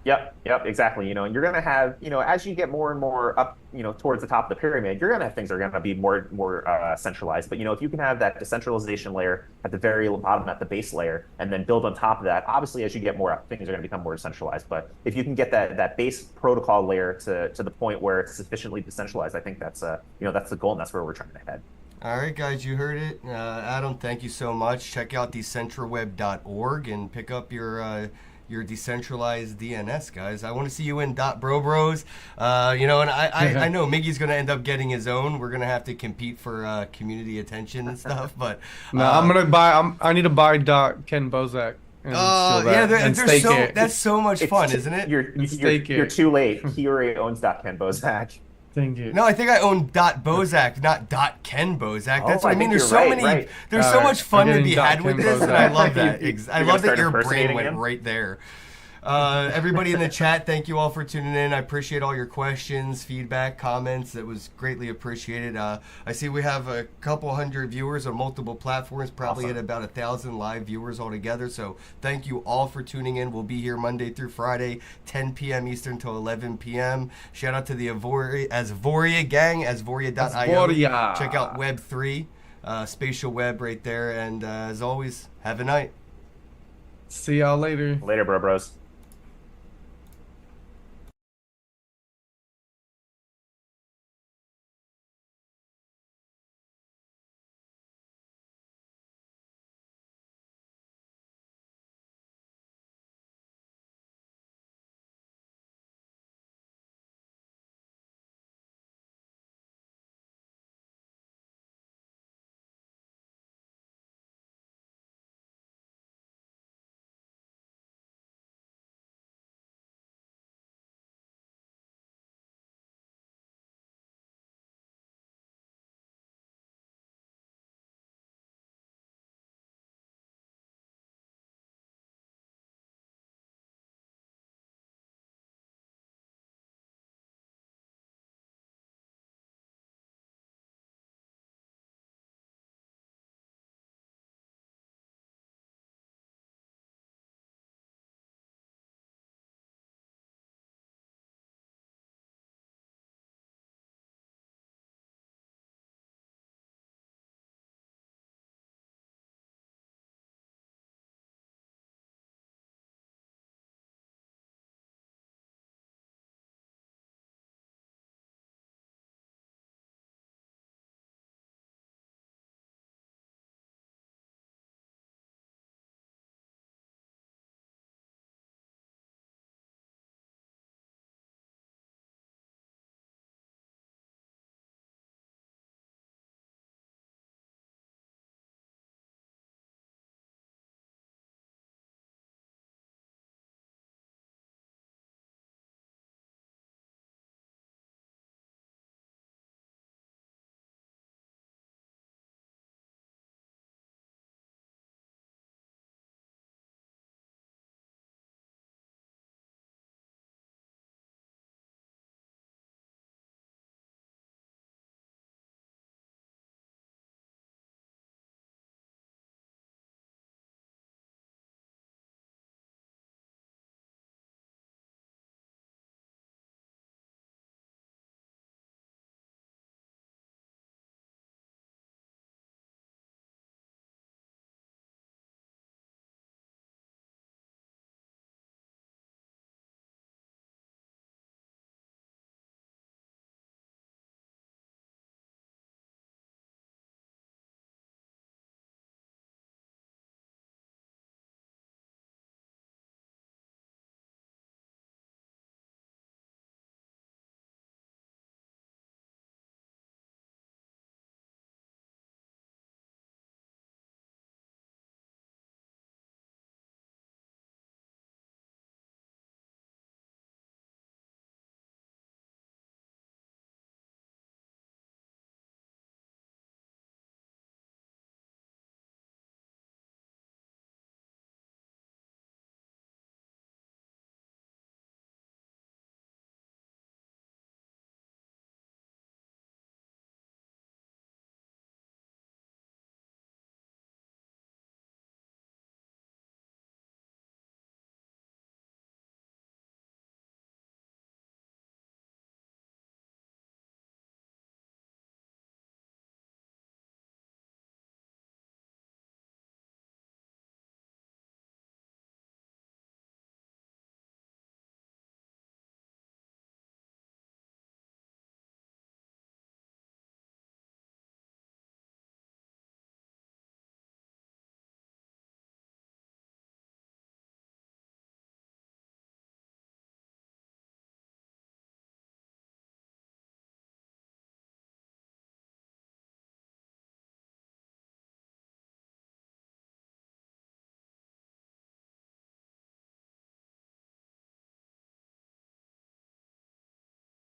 Yep, exactly. And you're going to have, as you get more and more up, towards the top of the pyramid, you're going to have things that are going to be more centralized. But, if you can have that decentralization layer at the very bottom, at the base layer, and then build on top of that, obviously, as you get more up, things are going to become more decentralized. But if you can get that base protocol layer to the point where it's sufficiently decentralized, I think that's that's the goal, and that's where we're trying to head. All right, guys, you heard it. Adam, thank you so much. Check out decentralweb.org and pick up your decentralized DNS, guys. I want to see you in .brobros. And I know Miggy's going to end up getting his own. We're going to have to compete for community attention and stuff. But no, I'm gonna buy. I need to buy Kenn BosaK. Yeah, that's so much fun, isn't it? You're too late. He already owns Kenn BosaK. Thank you. No, I think I own .BosaK, not Kenn BosaK. That's what I mean. There's so many. Right. There's so much fun to be had with this, and I love that. I love that your brain went him? right there. Everybody in the chat, thank you all for tuning in. I appreciate all your questions, feedback, comments. It was greatly appreciated. I see we have a couple hundred viewers on multiple platforms, probably at about 1,000 live viewers altogether. So thank you all for tuning in. We'll be here Monday through Friday, 10 p.m. Eastern till 11 p.m. Shout out to the Asvoria gang, asvoria.io. Check out Web3, spatial web right there. And as always, have a night. See y'all later. Later, bros.